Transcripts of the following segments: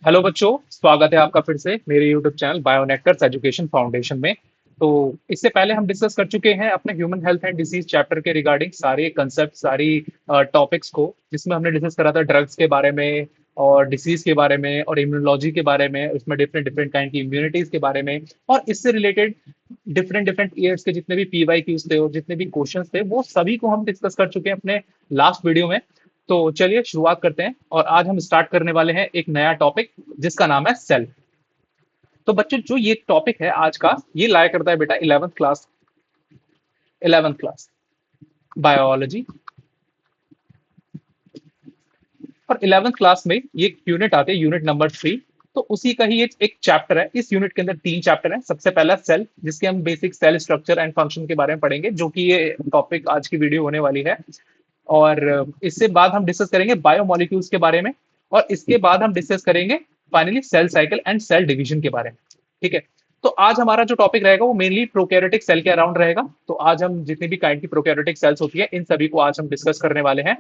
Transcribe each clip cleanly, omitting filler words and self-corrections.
Hello बच्चों, स्वागत है आपका फिर से मेरे यूट्यूब चैनल बायोनेक्टर्स एजुकेशन फाउंडेशन में। तो इससे पहले हम डिस्कस कर चुके हैं अपने human health and disease chapter के रिगार्डिंग सारे कंसेप्ट, सारी टॉपिक्स को, जिसमें हमने डिस्कस करा था ड्रग्स के बारे में और डिसीज के बारे में और इम्यूनोलॉजी के बारे में, उसमें डिफरेंट डिफरेंट काइंड की इम्यूनिटीज के बारे में और इससे रिलेटेड डिफरेंट डिफरेंट ईयर्स के जितने भी पीवाई क्यूज थे और जितने भी क्वेश्चंस थे वो सभी को हम डिस्कस कर चुके हैं अपने लास्ट वीडियो में। तो चलिए शुरुआत करते हैं और आज हम स्टार्ट करने वाले हैं एक नया टॉपिक जिसका नाम है सेल। तो बच्चों, जो ये टॉपिक है आज का, ये लाया करता है बेटा 11th class, 11th class biology. और 11th क्लास में ये यूनिट आते हैं, यूनिट नंबर 3। तो उसी का ही एक चैप्टर है। इस यूनिट के अंदर 3 चैप्टर हैं। सबसे पहला सेल, जिसके हम basic cell structure and function के बारे में पढ़ेंगे, जो कि ये टॉपिक आज की वीडियो होने वाली है। और इससे बाद हम डिस्कस करेंगे बायोमोलिक्यूल्स के बारे में। और इसके बाद हम डिस्कस करेंगे finally cell cycle and cell division के बारे में। ठीक है। तो आज हमारा जो टॉपिक रहेगा वो मेनली प्रोकैरियोटिक सेल के अराउंड रहेगा। तो आज हम जितनी भी काइंड की प्रोकैरियोटिक सेल्स होती है इन सभी को आज हम डिस्कस करने वाले हैं।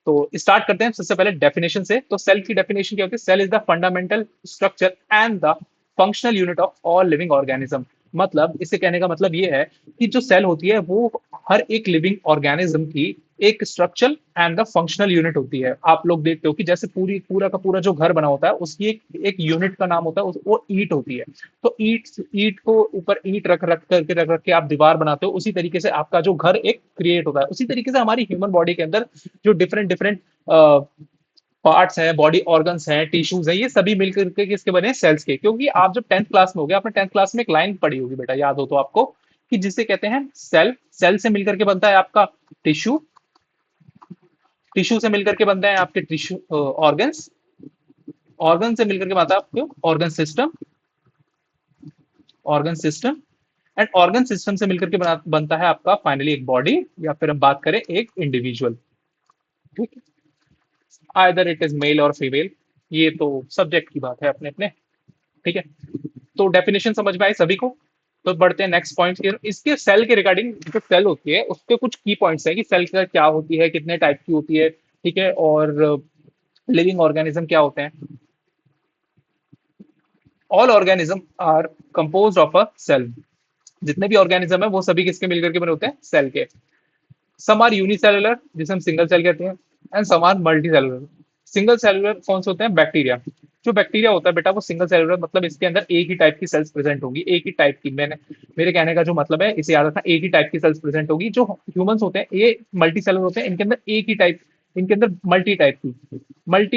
तो स्टार्ट करते हैं सबसे पहले डेफिनेशन से। तो सेल की डेफिनेशन क्या होती है? Cell is the fundamental structure and the functional unit of all living organism. मतलब इससे कहने का मतलब ये है कि जो सेल होती है वो हर एक लिविंग ऑर्गेनिज्म की एक structure and the functional unit होती है। आप लोग देखते हो कि जैसे पूरी पूरा का पूरा जो घर बना होता है उसकी एक यूनिट का नाम होता है, वो ईट होती है। तो ईट ईट को ऊपर ईट रख रख के आप दीवार बनाते हो। उसी तरीके से आपका जो घर एक क्रिएट होता है। उसी तरीके से हमारी ह्यूमन बॉडी के अंदर जो डिफरेंट डिफरेंट पार्ट्स हैं, बॉडी ऑर्गन्स हैं, टिश्यूज हैं, ये सभी मिलकर के किसके बने? सेल्स के। क्योंकि आप जब 10th क्लास में हो गए, आपने 10th क्लास में एक लाइन पढ़ी होगी बेटा, याद हो तो आपको, कि जिसे कहते हैं सेल। सेल से मिलकर के बनता है आपका टिश्यू, टिश्यू से मिलकर के बनता है आपके टिश्यू ऑर्गन्स, ऑर्गन से मिलकर के बनता है आपको organ system, organ system and organ system से मिलकर के बनता है आपका फाइनली एक बॉडी, या फिर हम बात करें एक इंडिविजुअल। ठीक है। आइदर इट इज मेल और फीमेल, ये तो सब्जेक्ट की बात है अपने अपने। ठीक है। तो डेफिनेशन समझ में आई सभी को? तो बढ़ते हैं नेक्स्ट पॉइंट की। इसके सेल के रिगार्डिंग, जो सेल होती है उसके कुछ की पॉइंट्स है कि सेल का क्या होती है, कितने टाइप की होती है, ठीक है, और लिविंग ऑर्गेनिज्म क्या होते हैं। All organism are compose of a cell. जितने भी ऑर्गेनिज्म है वो सभी किसके मिलकर के बने होते हैं? सेल के। सम आर यूनिसेलुलर, जिसे हम सिंगल सेल कहते हैं, and some are multi cellular. Single cellular कौन से होते हैं? बैक्टीरिया। जो बैक्टीरिया होता है बेटा वो सिंगल सेलुलर, मतलब इसके अंदर एक ही टाइप की सेल्स प्रेजेंट होगी, एक ही टाइप की। मैंने मेरे कहने का जो मतलब है, इसे याद रखना, एक ही टाइप की सेल्स प्रेजेंट होगी। जो ह्यूमंस होते हैं ये मल्टी सेलुलर होते हैं, इनके अंदर एक ही टाइप, इनके अंदर मल्टी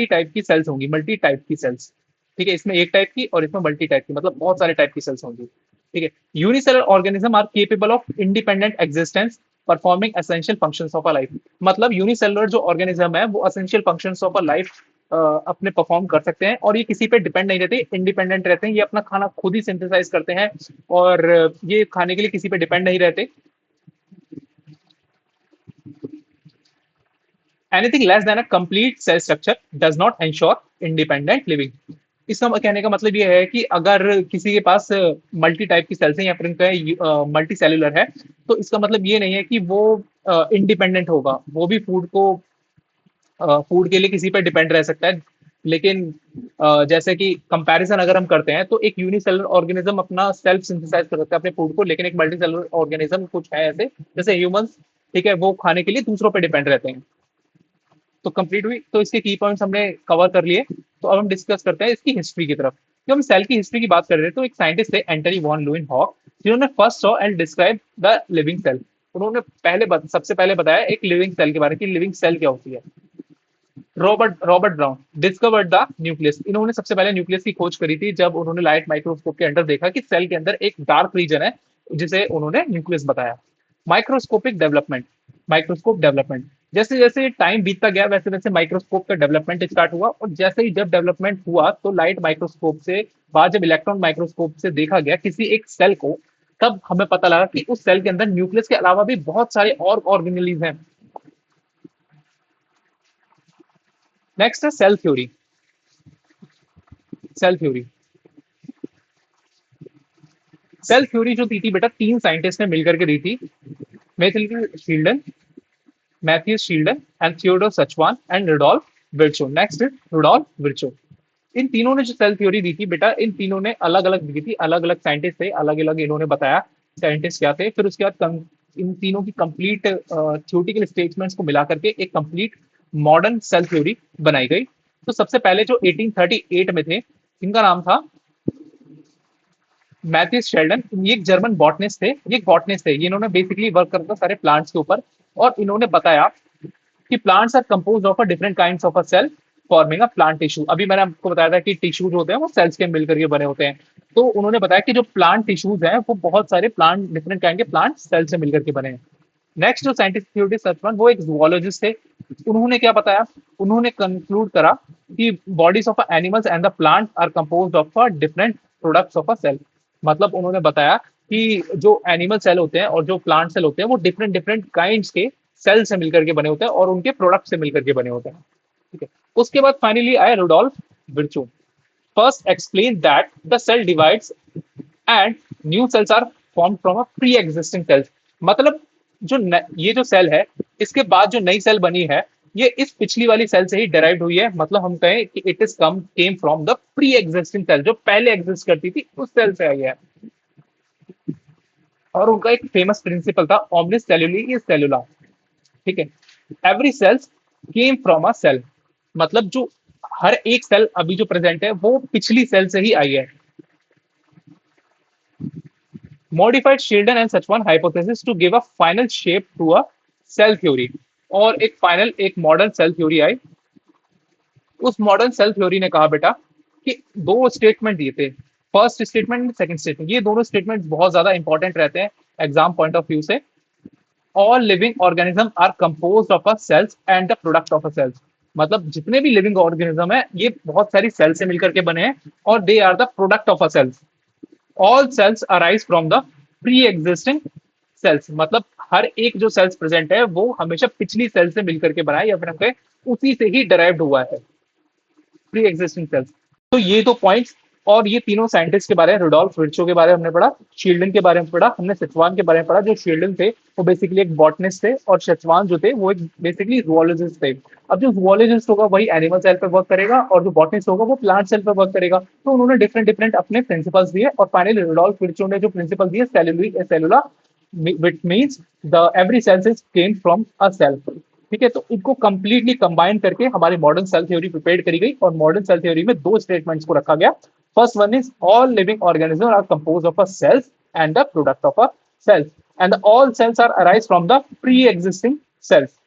टाइप की सेल्स होंगी, मल्टी टाइप की सेल्स। ठीक है। इसमें एक टाइप की और इसमें मल्टी टाइप की, मतलब बहुत सारे टाइप की सेल्स होंगी। ठीक है। Unicellar organism are capable of independent existence performing essential functions of a life. मतलब यूनिसेलुलर जो ऑर्गेनिज्म है वो essential functions of a life अपने परफॉर्म कर सकते हैं, और ये किसी पे डिपेंड नहीं रहते, इंडिपेंडेंट रहते हैं। ये अपना खाना खुद ही सिंथेसाइज करते हैं और ये खाने के लिए किसी पे डिपेंड नहीं रहते। Anything less than a complete cell structure does not ensure independent living. इसका कहने का मतलब ये है कि अगर किसी के पास मल्टी टाइप की सेल्स हैं या फिर मल्टी सेलुलर है, तो इसका मतलब ये नहीं है कि वो इंडिपेंडेंट होगा। वो भी फूड के लिए किसी पर डिपेंड रह सकता है। लेकिन जैसे कि कंपैरिजन अगर हम करते हैं तो एक यूनिसेलुलर ऑर्गेनिज्म अपना सेल्फ सिंथेसाइज कर सकता है अपने फूड को, लेकिन एक मल्टी सेलुलर ऑर्गेनिज्म कुछ है ऐसे, जैसे ह्यूमंस, ठीक है, वो खाने के लिए दूसरों पर डिपेंड रहते हैं। तो कंप्लीट हुई। तो इसके की पॉइंट्स हमने कवर कर लिए। तो अब हम डिस्कस करते हैं इसकी हिस्ट्री की तरफ। जब हम सेल की हिस्ट्री की बात कर रहे हैं तो एक साइंटिस्ट थे एंटनी वॉन लुइन हॉक, जिन्होंने first saw and describe the living cell. उन्होंने सबसे पहले बताया एक लिविंग सेल के बारे में कि लिविंग सेल क्या होती है। Robert Robert brown discovered the nucleus. इन्होंने सबसे पहले न्यूक्लियस की खोज करी थी जब उन्होंने लाइट माइक्रोस्कोप के अंदर देखा कि सेल के अंदर एक डार्क रीजन है, जिसे उन्होंने न्यूक्लियस बताया। माइक्रोस्कोपिक डेवलपमेंट, माइक्रोस्कोप डेवलपमेंट, जैसे जैसे टाइम बीतता गया वैसे वैसे माइक्रोस्कोप का डेवलपमेंट स्टार्ट हुआ। और जैसे ही जब डेवलपमेंट हुआ तो लाइट माइक्रोस्कोप से बाद जब इलेक्ट्रॉन माइक्रोस्कोप से देखा गया किसी एक सेल को, तब हमें पता लगा कि उस सेल के अंदर न्यूक्लियस के अलावा भी बहुत सारे और ऑर्गेनेलिज हैं। नेक्स्ट है cell theory. Cell theory, cell theory जो दी थी बेटा 3 साइंटिस्ट ने मिलकर के दी थी। Matthew Schleiden, Matthew Schleiden and Theodor Schwann and Rudolf Virchow. Next is Rudolf Virchow. इन तीनों ने जो सेल थ्योरी दी थी बेटा, इन तीनों ने अलग अलग दी थी, अलग अलग साइंटिस्ट थे, अलग अलग इन्होंने बताया साइंटिस्ट क्या थे। फिर उसके बाद इन तीनों की कंप्लीट थ्योरेटिकल स्टेटमेंट्स को मिला करके एक कंप्लीट मॉडर्न सेल थ्योरी बनाई गई। तो सबसे पहले जो 1838 में थे, इनका नाम था मैथ्यूस शेल्डन। ये एक जर्मन बॉटनिस्ट थे, ये एक बॉटनिस्ट थे, ये इन्होंने बेसिकली वर्क करता था सारे प्लांट्स के ऊपर। और इन्होंने बताया कि plants are composed of a different kinds of a cell forming a plant tissue. अभी मैंने आपको बताया था कि टिश्यूज होते हैं वो सेल्स के मिलकर के बने होते हैं। तो उन्होंने बताया कि जो प्लांट टिश्यूज हैं वो बहुत सारे प्लांट डिफरेंट काइंड के प्लांट सेल से मिलकर के बने हैं। नेक्स्ट जो साइंटिफिक थ्योरी सचमान, वो एक जूलॉजिस्ट थे। उन्होंने क्या बताया, उन्होंने कंक्लूड करा कि bodies of animals and the plant are composed of different products of a cell. मतलब उन्होंने बताया कि जो एनिमल सेल होते हैं और जो प्लांट सेल होते हैं वो डिफरेंट डिफरेंट काइंड्स के सेल से मिलकर के बने होते हैं और उनके प्रोडक्ट से मिलकर के बने होते हैं। ठीक है। उसके बाद फाइनली आए Rudolf Virchow. First explain that the cell divides and new cells are form from a pre existing cells. मतलब ये जो सेल है, इसके बाद जो नई सेल बनी है, ये इस पिछली वाली सेल से ही डेराइव्ड हुई है। मतलब हम कहें कि it is come came from the pre existing cell, जो पहले एग्जिस्ट करती थी उस सेल से आई है। और उनका एक फेमस प्रिंसिपल था ओमनिस सेल्यूली सेलुला। ठीक है। Every cells came from a cell. मतलब जो हर एक सेल अभी जो प्रेजेंट है वो पिछली सेल से ही आई है। Modified Schleiden and Schwann hypothesis to give a final shape to a cell theory. और एक फाइनल एक मॉडर्न सेल थ्योरी आई। उस मॉडर्न सेल थ्योरी ने कहा बेटा कि दो स्टेटमेंट दिए थे, फर्स्ट स्टेटमेंट सेकंड स्टेटमेंट। ये दोनों स्टेटमेंट बहुत ज्यादा इंपॉर्टेंट रहते हैं एग्जाम पॉइंट ऑफ व्यू से। All living organism are composed of a cells and the product of a cells. मतलब जितने भी लिविंग ऑर्गेनिज्म है ये बहुत सारी सेल से मिलकर के बने हैं और they are the product of a cells. All cells arise from the pre existing cells. मतलब हर एक जो सेल्स प्रेजेंट है वो हमेशा पिछली सेल से मिलकर के बना है या फिर हम कहें उसी से ही डराइव्ड हुआ है, प्री एग्जिस्टिंग सेल्स। तो ये दो पॉइंट्स। और ये तीनों साइंटिस्ट के बारे में, रुडोल्फ विर्चो के बारे में हमने पढ़ा, शील्डन के बारे में पढ़ा, हमने सचवान के बारे में पढ़ा। जो शील्डन थे वो बेसिकली एक बॉटनिस्ट थे और सचवान जो थे वो एक बेसिकली जूलॉजिस्ट थे। अब जो जूलॉजिस्ट होगा वही एनिमल सेल पर वर्क करेगा और जो बॉटनिस्ट होगा वो प्लांट सेल पर वर्क करेगा। तो उन्होंने डिफरेंट डिफरेंट अपने प्रिंसिपल्स दिए और फाइनली रुडोल्फ विर्चो ने जो प्रिंसिपल दिए सेलुलरी सेलुला, which means the every cell is came from a cell। ठीक है। तो इनको कंप्लीटली कंबाइन करके हमारी मॉडर्न सेल थ्योरी प्रिपेयर करी गई और मॉडर्न सेल थ्योरी में दो स्टेटमेंट्स को रखा गया। First one is all living organism are compose of a cells and the product of a cells and all cells are arise from the pre existing cells.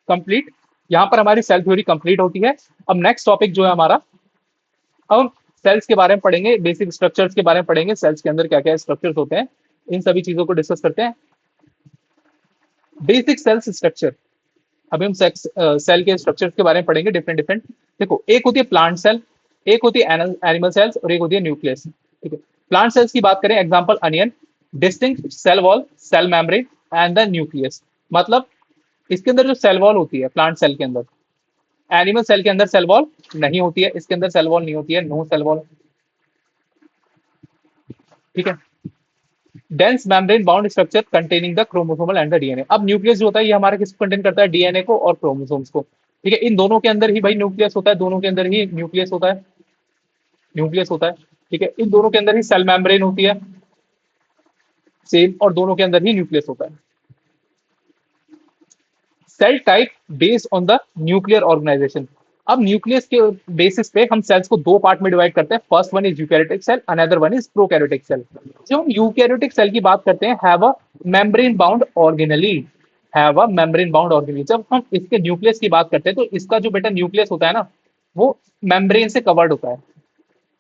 Complete. यहां पर हमारी cell theory complete होती है। अब next topic जो है हमारा, हम सेल्स के बारे में पढ़ेंगे, बेसिक स्ट्रक्चर्स के बारे में पढ़ेंगे, सेल्स के अंदर क्या क्या स्ट्रक्चर्स होते हैं, इन सभी चीजों को डिस्कस करते हैं। Basic cells structure. अभी हम सेल के स्ट्रक्चर के बारे में पढ़ेंगे डिफरेंट डिफरेंट। देखो, एक होती है प्लांट सेल, एक होती है एनिमल सेल्स और एक होती है न्यूक्लियस। ठीक है। प्लांट सेल्स की बात करें, example onion, distinct cell wall, cell membrane and the nucleus. मतलब इसके अंदर जो सेल वॉल होती है प्लांट सेल के अंदर, एनिमल सेल के अंदर सेल वॉल नहीं होती है, इसके अंदर सेल वॉल नहीं होती है, नो सेल वॉल। ठीक है। Dense membrane bound structure containing the chromosomal and the DNA. अब न्यूक्लियस जो होता है ये हमारा किसको कंटेन करता है, डीएनए को और क्रोमोसोम्स को। ठीक है। इन दोनों के अंदर ही भाई न्यूक्लियस होता है, दोनों के अंदर ही न्यूक्लियस होता है, न्यूक्लियस होता है। ठीक है। इन दोनों के अंदर ही सेल मेम्ब्रेन होती है सेम, और दोनों के अंदर ही न्यूक्लियस होता है। Cell type based on the nuclear organization. अब न्यूक्लियस के बेसिस पे हम सेल्स को दो पार्ट में डिवाइड करते हैं। First one is eukaryotic cell, another one is prokaryotic cell. जब हम यूकैरियोटिक सेल की बात करते हैं, have a membrane bound organelle, have a membrane bound organelle. जब हम इसके न्यूक्लियस की बात करते हैं तो इसका जो बेटा न्यूक्लियस होता है ना, वो मेम्ब्रेन से कवर्ड होता है।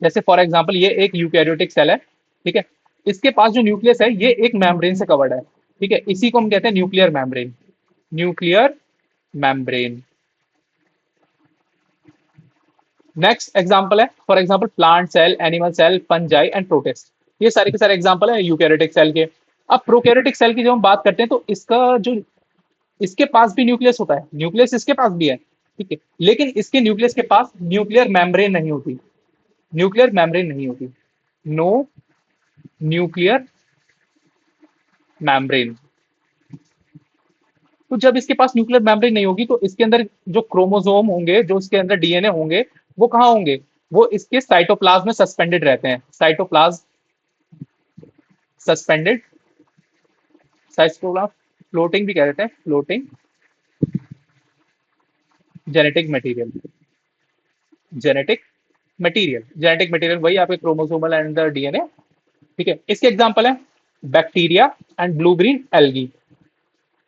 जैसे फॉर एग्जाम्पल ये एक यूकैरियोटिक सेल है। ठीक है। इसके पास जो न्यूक्लियस है ये एक मेम्ब्रेन से कवर्ड है। ठीक है। इसी को हम कहते हैं nuclear membrane, nuclear membrane. Next example है for example plant cell, animal cell, fungi and protist. ये सारे के सारे एग्जांपल है यूकैरियोटिक सेल के। अब प्रोकैरियोटिक सेल की जब हम बात करते हैं तो इसका जो, इसके पास भी न्यूक्लियस होता है, न्यूक्लियस इसके पास भी है। ठीक है। लेकिन इसके न्यूक्लियस के पास न्यूक्लियर मेम्ब्रेन नहीं होती, न्यूक्लियर मेम्ब्रेन नहीं होती, नो न्यूक्लियर मेम्ब्रेन। तो जब इसके पास न्यूक्लियर मेम्ब्रेन नहीं होगी तो इसके अंदर जो क्रोमोसोम होंगे, जो इसके अंदर डीएनए होंगे, वो कहाँ होंगे, वो इसके साइटोप्लाज्म में सस्पेंडेड रहते हैं, साइटोप्लाज्म सस्पेंडेड, साइटोप्लाज्म फ्लोटिंग भी कह देते हैं, floating genetic material, genetic material, genetic material वही आपके क्रोमोसोमल एंड डीएनए। ठीक है, इसके एग्जांपल है bacteria and blue green algae.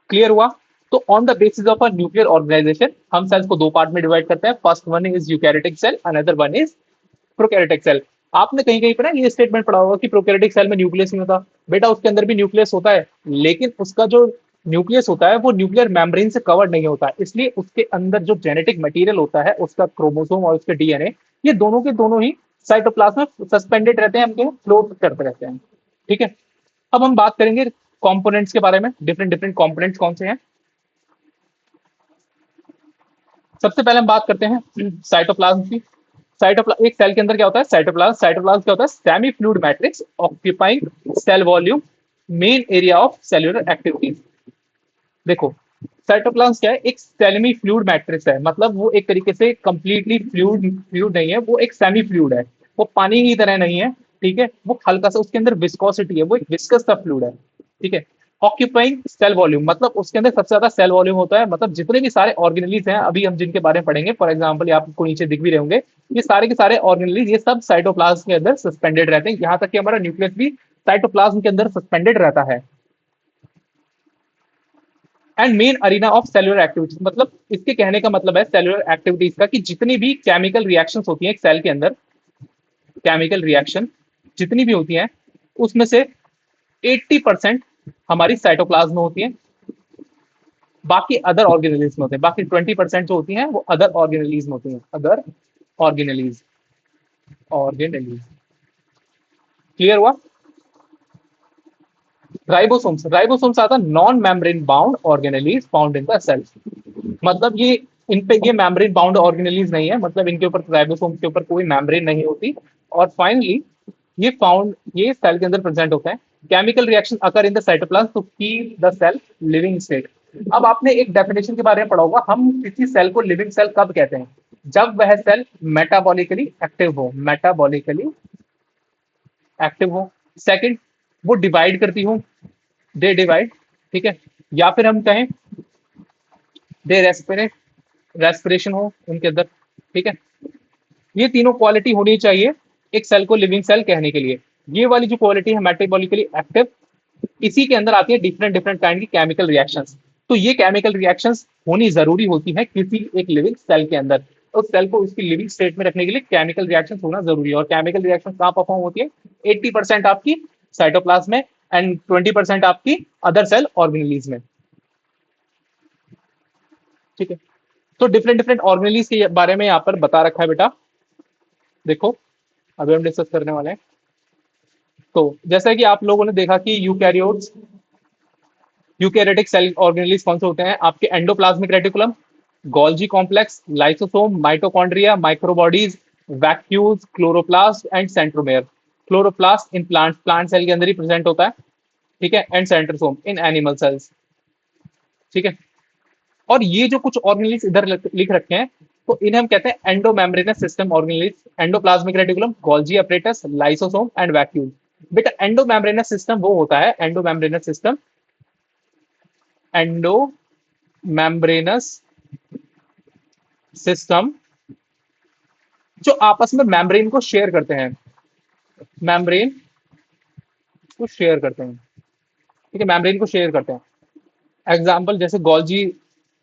Clear हुआ? तो on the basis of a nuclear organization हम सेल्स को दो पार्ट में डिवाइड करते हैं, first one is eukaryotic cell, another one is prokaryotic cell. आपने कहीं कहीं पर ना ये स्टेटमेंट पढ़ा होगा कि प्रोकैरियोटिक सेल में न्यूक्लियस नहीं होता, बेटा उसके अंदर भी न्यूक्लियस होता है, लेकिन उसका जो न्यूक्लियस होता है वो न्यूक्लियर मेम्ब्रेन से कवर्ड नहीं होता, इसलिए उसके अंदर जो जेनेटिक मटेरियल होता है, उसका क्रोमोसोम और उसके डीएनए, ये दोनों के दोनों ही साइटोप्लाज्म में सस्पेंडेड रहते हैं, हमको फ्लोट करते रहते हैं। ठीक है, अब हम बात करेंगे कंपोनेंट्स के बारे में, डिफरेंट डिफरेंट कंपोनेंट्स कौन से हैं। सबसे पहले हम बात करते हैं साइटोप्लाज्म की। साइटोप्लाज्म, एक सेल के अंदर क्या होता है, साइटोप्लाज्म, साइटोप्लाज्म क्या होता है, semi fluid matrix occupying cell volume, main area of cellular activities. देखो, साइटोप्लाज्म क्या है, एक सेमी फ्लूइड मैट्रिक्स है, मतलब वो एक तरीके से कंप्लीटली फ्लूइड फ्लूइड नहीं है, वो एक सेमी फ्लूइड है, वो पानी की तरह नहीं है। ठीक है, वो हल्का सा, उसके अंदर विस्कोसिटी है, वो एक विस्कस सा फ्लूइड है। ठीक है, ऑक्यूपाइंग सेल वॉल्यूम मतलब उसके अंदर सबसे ज्यादा सेल वॉल्यूम होता है, मतलब जितने भी सारे ऑर्गेनेलीज हैं अभी हम जिनके बारे में पढ़ेंगे, फॉर एग्जांपल आपको नीचे दिख भी रहे होंगे, ये सारे के सारे ऑर्गेनेलीज, ये सब साइटोप्लाज्म के अंदर सस्पेंडेड रहते हैं, यहाँ तक कि हमारा न्यूक्लियस भी साइटोप्लाज्म के अंदर सस्पेंडेड रहता है। And main arena of cellular activities, मतलब इसके कहने का मतलब है सेलुलर एक्टिविटीज का कि जितनी भी केमिकल रिएक्शंस होती हैं एक सेल के अंदर, केमिकल रिएक्शन जितनी भी होती हैं उसमें से 80% हमारी साइटोप्लाज्म में होती है, बाकी अदर ऑर्गेनेलिज में होते हैं, बाकी 20% जो होती हैं वो अदर ऑर्गेनेलिज में होती हैं, अदर ऑर्गेनेलिज, ऑर्गेनेलिज। क्लियर हुआ? राइबोसोम्स, राइबोसोम्स आता non membrane bound organelles found in the cell, मतलब ये इन पे ये मेम्ब्रेन बाउंड ऑर्गेनेलीज नहीं है, मतलब इनके ऊपर, राइबोसोम के ऊपर कोई मेम्ब्रेन नहीं होती। और फाइनली ये फाउंड, ये सेल के अंदर प्रेजेंट होता है। Chemical reaction occur in the cytoplasm to keep the cell living state. अब आपने एक डेफिनेशन के बारे में पढ़ा होगा, हम किसी सेल को लिविंग सेल कब कहते हैं, जब वह सेल मेटाबॉलिकली एक्टिव हो, मेटाबॉलिकली एक्टिव हो। सेकंड, वो डिवाइड करती हो, दे डिवाइड। ठीक है, या फिर हम कहें दे रेस्पिरेट, रेस्पिरेशन हो उनके अंदर। ठीक है, ये तीनों क्वालिटी होनी चाहिए एक सेल को लिविंग सेल कहने के लिए। ये वाली जो क्वालिटी है मेटाबॉलिकली एक्टिव, इसी के अंदर आती है डिफरेंट डिफरेंट काइंड की केमिकल रिएक्शंस। तो ये केमिकल रिएक्शंस होनी जरूरी होती है किसी एक लिविंग सेल के अंदर, उस सेल को उसकी लिविंग स्टेट में रखने के लिए केमिकल रिएक्शंस होना जरूरी है। और केमिकल रिएक्शंस कहाँ परफॉर्म होती है, 80% आपकी साइटोप्लाज्म में एंड 20% आपकी अदर सेल ऑर्गेनेलीज में। ठीक है, तो डिफरेंट डिफरेंट ऑर्गेनेलीज के बारे में यहाँ पर बता रखा है बेटा। देखो, अभी हम डिस्कस करने वाले हैं। तो जैसा कि आप लोगों ने देखा कि यूकैरियोट्स, यूकैरियोटिक सेल ऑर्गेनेलीज कौन से होते हैं, आपके endoplasmic reticulum, Golgi complex, lysosome, mitochondria, microbodies, vacuoles, chloroplast and centromere. Chloroplast in plant, plant cell के अंदर ही प्रेजेंट होता है। ठीक है, and centrosome in animal cells. ठीक है, और ये जो कुछ ऑर्गेनेलीज इधर लिख रखे हैं, तो इन्हें हम कहते हैं endomembranes system organelles, endoplasmic reticulum, Golgi apparatus, lysosome and vacuole. बेटा एंडोमेम्ब्रेनस सिस्टम वो होता है, एंडोमेम्ब्रेनस सिस्टम, एंडोमेम्ब्रेनस सिस्टम जो आपस में मेम्ब्रेन को शेयर करते हैं, मेम्ब्रेन को शेयर करते हैं। ठीक है, मेम्ब्रेन को शेयर करते हैं। एग्जाम्पल जैसे गोल्जी,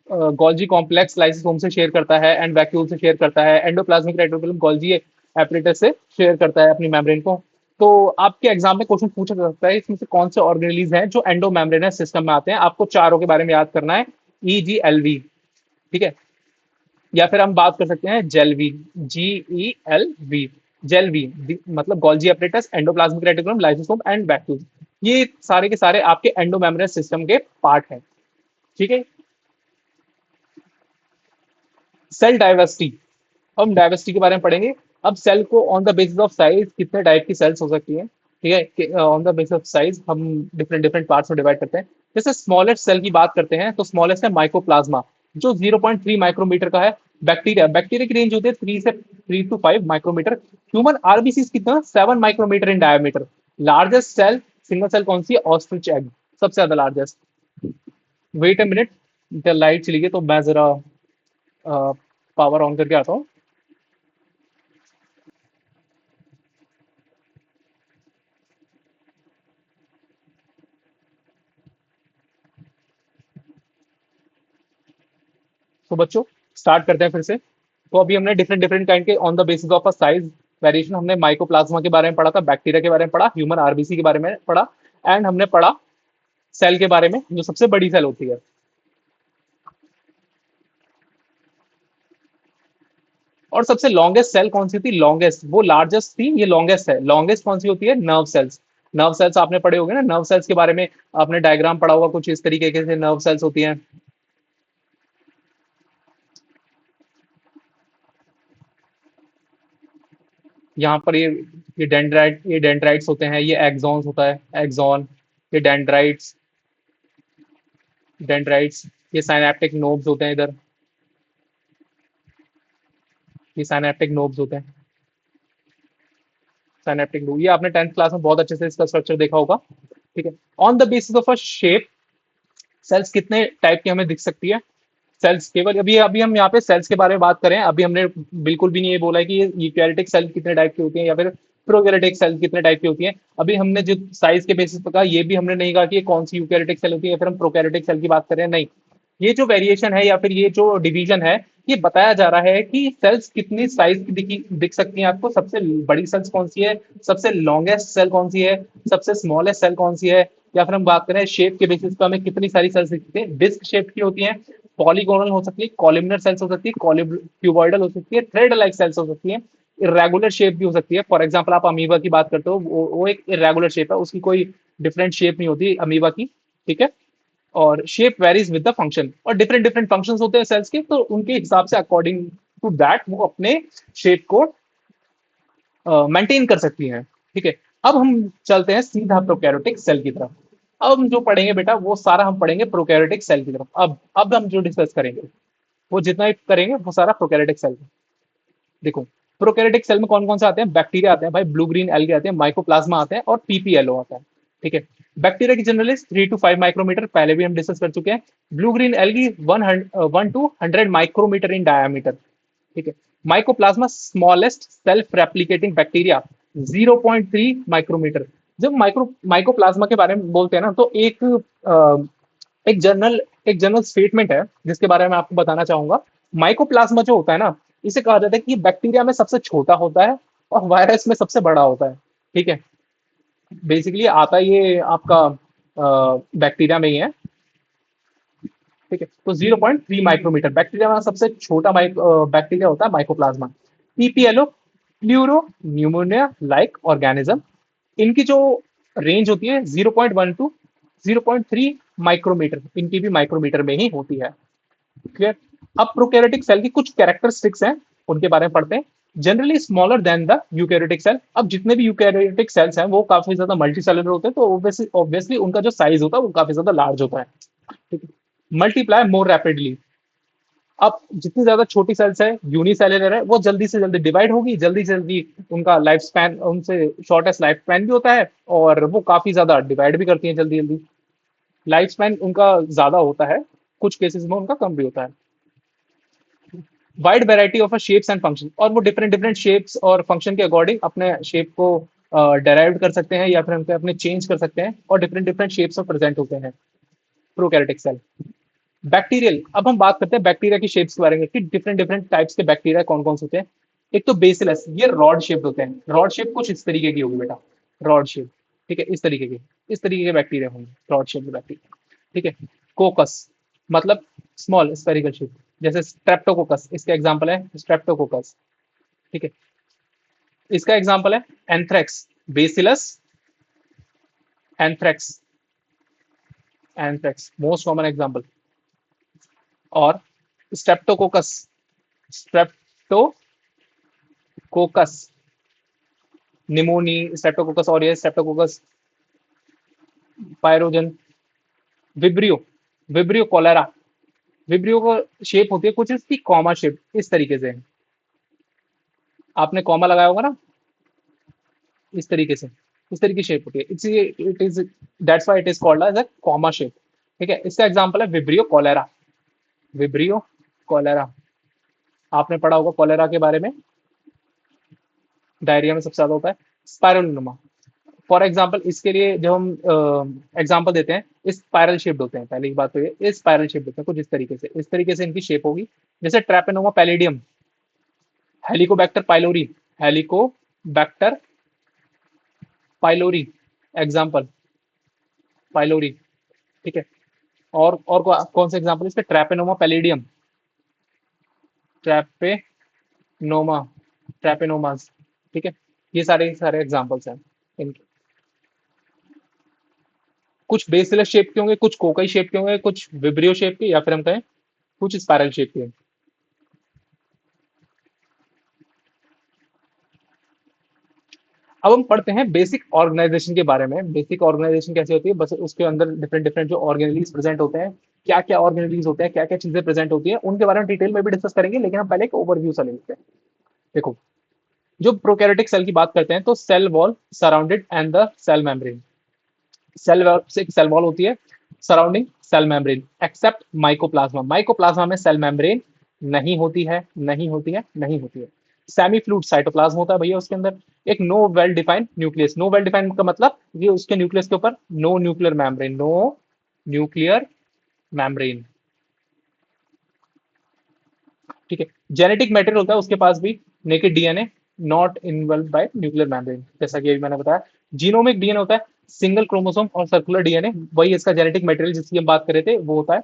गोल्जी कॉम्प्लेक्स लाइसोसोम से शेयर करता है एंड वैक्यूल से शेयर करता है, एंडोप्लाज्मिक रेटिकुलम गोल्जी एपरेटस से शेयर करता है अपनी मेम्ब्रेन को। तो आपके एग्जाम में क्वेश्चन पूछा जा सकता है इसमें से कौन से ऑर्गेनेलीज हैं जो एंडोमेम्ब्रेनस सिस्टम में आते हैं, आपको चारों के बारे में याद करना है, ई जी एल वी। ठीक है, या फिर हम बात कर सकते हैं जेलवी, GELV, जेलवी मतलब Golgi apparatus, endoplasmic reticulum, lysosome and vacuole. ये सारे के सारे आपके एंडोमेम्ब्रेनस सिस्टम के पार्ट हैं। ठीक है, सेल डाइवर्सिटी, हम डाइवर्सिटी के बारे में पढ़ेंगे। अब सेल को on the basis of size कितने टाइप की सेल्स हो सकती है। ठीक है, on the basis of size हम डिफरेंट डिफरेंट पार्ट्स में डिवाइड करते हैं। जैसे स्मॉलेस्ट सेल की बात करते हैं तो स्मॉलेस्ट है माइकोप्लाज्मा, जो 0.3 माइक्रोमीटर का है। बैक्टीरिया, बैक्टीरिया की रेंज होती है 3 से 3 to 5 माइक्रोमीटर। ह्यूमन आरबीसी कितना, 7 micrometre in diameter. Largest cell single cell कौन सी है, ऑस्ट्रिच एग, सबसे ज्यादा largest. Wait a minute, light चली गई तो मैं जरा पावर ऑन करके आता हूँ। तो बच्चों स्टार्ट करते हैं फिर से। तो अभी हमने डिफरेंट डिफरेंट काइंड के on the basis of a size variation, हमने माइकोप्लाज्मा के बारे में पढ़ा था, बैक्टीरिया के बारे में पढ़ा, ह्यूमन आरबीसी के बारे में पढ़ा, एंड हमने पढ़ा सेल के बारे में जो सबसे बड़ी सेल होती है। और सबसे लॉन्गेस्ट सेल कौन सी थी, लॉन्गेस्ट, वो लार्जेस्ट थी, ये लॉन्गेस्ट है। लॉन्गेस्ट कौन सी होती है, नर्व सेल्स। नर्व सेल्स आपने पढ़े होंगे ना, नर्व सेल्स के बारे में आपने डायग्राम पढ़ा होगा, कुछ इस तरीके के से नर्व सेल्स होती हैं। यहाँ पर ये डेंड्राइट्स होते हैं, ये एक्सॉन्स होता है, एक्सॉन, ये डेंड्राइट्स, ये साइनेप्टिक नोब्स होते हैं इधर, ये साइनेप्टिक नोब्स होते हैं, साइनेप्टिक नोब, ये आपने 10th क्लास में बहुत अच्छे से इसका स्ट्रक्चर देखा होगा। ठीक है। On the basis of a shape cells कितने टाइप की हमें दिख सकती है, सेल्स केवल अभी अभी हम यहाँ पे सेल्स के बारे में बात करें, अभी हमने बिल्कुल भी नहीं ये बोला है कि ये यूकैरियोटिक सेल कितने टाइप की होती है या फिर प्रोकैरियोटिक सेल कितने टाइप की होती है। अभी हमने जो साइज के बेसिस पर कहा, ये भी हमने नहीं कहा कि ये कौन सी यूकैरियोटिक सेल होती है या फिर हम प्रोकैरियोटिक सेल की बात कर रहे हैं, नहीं। ये जो वेरिएशन है या फिर ये जो डिवीजन है, ये बताया जा रहा है कि सेल्स कितनी साइज की दिख सकती हैं आपको, सबसे बड़ी सेल्स कौन सी है, सबसे लॉन्गेस्ट सेल कौन सी है, सबसे स्मॉलेस्ट सेल कौन सी है, या फिर हम बात करें शेप के बेसिस पर हमें कितनी सारी सेल्स दिखती है, डिस्क शेप की होती है, पॉलीगोनल हो सकती है, कॉलमनर सेल्स हो सकती है, क्यूबॉइडल हो सकती है, थ्रेड लाइक सेल्स हो सकती है, इरेगुलर शेप भी हो सकती है। फॉर एग्जाम्पल आप अमीबा की बात करते हो, वो एक इरेगुलर शेप है, उसकी कोई डिफरेंट शेप नहीं होती अमीबा की। ठीक है। और shape varies with the function, और डिफरेंट डिफरेंट फंक्शंस होते हैं सेल्स के, तो उनके हिसाब से अकॉर्डिंग टू दैट वो अपने शेप को मेंटेन कर सकती हैं। ठीक है। अब हम चलते हैं सीधा प्रोकैरियोटिक सेल की तरफ। अब हम जो पढ़ेंगे बेटा वो सारा हम पढ़ेंगे प्रोकैरियोटिक सेल की तरफ। अब हम जो डिस्कस करेंगे वो जितना भी करेंगे वो सारा प्रोकैरियोटिक सेल। देखो, प्रोकैरियोटिक सेल में कौन कौन से आते हैं, बैक्टीरिया आते हैं भाई, ब्लू ग्रीन एल्गी आते हैं, माइकोप्लाज्मा आते हैं, और पीपीएलओ आता है। ठीक है। बैक्टीरिया की जनरल 3 to 5 माइक्रोमीटर, पहले भी हम डिस्कस कर चुके हैं। Blue green algae 1 to 100 micrometre in diameter. ठीक है। Mycoplasma smallest self replicating bacteria 0.3 micrometre. जब माइकोप्लाज्मा के बारे में बोलते हैं ना, तो एक जर्नल एक जनरल स्टेटमेंट है जिसके बारे में आपको बताना चाहूंगा। माइकोप्लाज्मा जो होता है ना, इसे कहा जाता है कि बैक्टीरिया में सबसे छोटा होता है और वायरस में सबसे बड़ा होता है। ठीक है। बेसिकली आता ये आपका बैक्टीरिया में ही है। ठीक है। तो 0.3 माइक्रोमीटर बैक्टीरिया में सबसे छोटा बैक्टीरिया होता है mycoplasma. PPLO, pleuro pneumonia like organism, इनकी जो रेंज होती है 0.1 to 0.3 माइक्रोमीटर, इनकी भी माइक्रोमीटर में ही होती है। क्लियर। अब प्रोकैरियोटिक सेल की कुछ कैरेक्टरिस्टिक्स हैं, उनके बारे में पढ़ते हैं। Generally smaller than the eukaryotic cell. अब जितने भी यूकैरियोटिक सेल्स हैं वो काफी ज्यादा मल्टी सेलुलर होते हैं, तो ऑब्वियसली उनका जो साइज होता है वो काफी ज्यादा लार्ज होता है। ठीक है। मल्टीप्लाई मोर रैपिडली। अब जितनी ज्यादा छोटी सेल्स है, यूनिसेलुलर है, वो जल्दी से जल्दी डिवाइड होगी, जल्दी से जल्दी उनका लाइफ स्पैन, उनसे शॉर्टेस्ट लाइफ स्पैन भी होता है, और वो काफी ज्यादा डिवाइड भी करती है जल्दी जल्दी। लाइफ स्पैन उनका ज्यादा होता है, कुछ केसेस में उनका कम भी होता है। Wide variety of shapes and function, और वो डिफरेंट डिफरेंट शेप्स और फंक्शन के अकॉर्डिंग अपने शेप को डेराइव कर सकते हैं या फिर हमसे अपने चेंज कर सकते हैं, और डिफरेंट डिफरेंट शेप्स में प्रेजेंट होते हैं प्रोकैरियोटिक सेल। बैक्टीरियल, अब हम बात करते हैं बैक्टीरिया की शेप्स के बारे में कि डिफरेंट डिफरेंट टाइप्स के बैक्टीरिया कौन कौन से होते हैं। एक तो बेसिलस, ये रॉड शेप होते हैं, रॉड शेप कुछ इस तरीके की होगी बेटा, रॉड शेप। ठीक है। इस तरीके के बैक्टीरिया होंगे, रॉड शेप के बैक्टीरिया। ठीक है। कोकस, मतलब स्मॉल स्फेरिकल शेप, जैसे स्ट्रेप्टोकोकस, इसका एग्जांपल है स्ट्रेप्टोकोकस। ठीक है। इसका एग्जांपल है anthrax, bacillus, anthrax, anthrax most common example. और streptococcus, streptococcus, pneumoniae, streptococcus aureus, streptococcus pyogenes, vibrio, vibrio cholerae. Vibrio को शेप होती है कुछ इसकी कॉमा शेप, इस तरीके से। आपने कॉमा लगाया होगा ना, इस तरीके से, इस तरीके की शेप होती है, इसलिए it is, that's why it is called as a comma shape. ठीक है, इसका एग्जांपल है विब्रियो कॉलेरा। विब्रियो कॉलेरा, आपने पढ़ा होगा कॉलेरा के बारे में, डायरिया में सबसे ज्यादा होता है। स्पाइरलनुमा, फॉर एग्जाम्पल इसके लिए जब हम एग्जाम्पल देते हैं, इस स्पाइरल शेप्ड होते हैं, पहले की बात तो ये स्पाइरल शेप्ड होते हैं कुछ इस तरीके से इनकी शेप होगी। जैसे treponema pallidum, helicobacter pylori, helicobacter pylori example, pylori. ठीक है, और कौन सा एग्जाम्पल इसका, ट्रैपेनोमा पैलिडियम, ट्रैपेनोमा, ट्रैपेनोमास। ठीक है, ये सारे सारे एग्जाम्पल्स हैं इनके। कुछ बेसिलस शेप के होंगे, कुछ कोकाई शेप के होंगे, कुछ विब्रियो शेप के, या फिर हम कहें कुछ स्पाइरल शेप के। अब हम पढ़ते हैं बेसिक ऑर्गेनाइजेशन के बारे में। बेसिक ऑर्गेनाइजेशन कैसे होती है, बस उसके अंदर डिफरेंट डिफरेंट जो ऑर्गेनेलीज प्रेजेंट होते हैं, क्या क्या ऑर्गेनेलीज होते हैं, क्या क्या चीजें प्रेजेंट होती है, उनके बारे में डिटेल में भी डिस्कस करेंगे, लेकिन हम पहले एक ओवरव्यू सा लेते हैं। देखो, जो प्रोकैरियोटिक सेल की बात करते हैं तो cell wall surrounded and the cell membrane, cell wall से एक सेल वॉल होती है surrounding cell membrane, except mycoplasma. Mycoplasma में सेल मेम्ब्रेन नहीं होती है, नहीं होती है, नहीं होती है। सेमी फ्लूइड साइटोप्लाज्म होता है भैया उसके अंदर। एक no well defined nucleus, no well defined का मतलब ये उसके न्यूक्लियस के ऊपर no nuclear membrane, no nuclear membrane. ठीक है, जेनेटिक मेटेरियल होता है उसके पास भी, naked DNA, not involve by nuclear membrane, जैसा कि अभी मैंने बताया। जीनोमिक डीएनए होता है, सिंगल क्रोमोसोम और सर्कुलर डीएनए, वही इसका जेनेटिक मटेरियल जिसकी हम बात कर रहे थे, वो होता है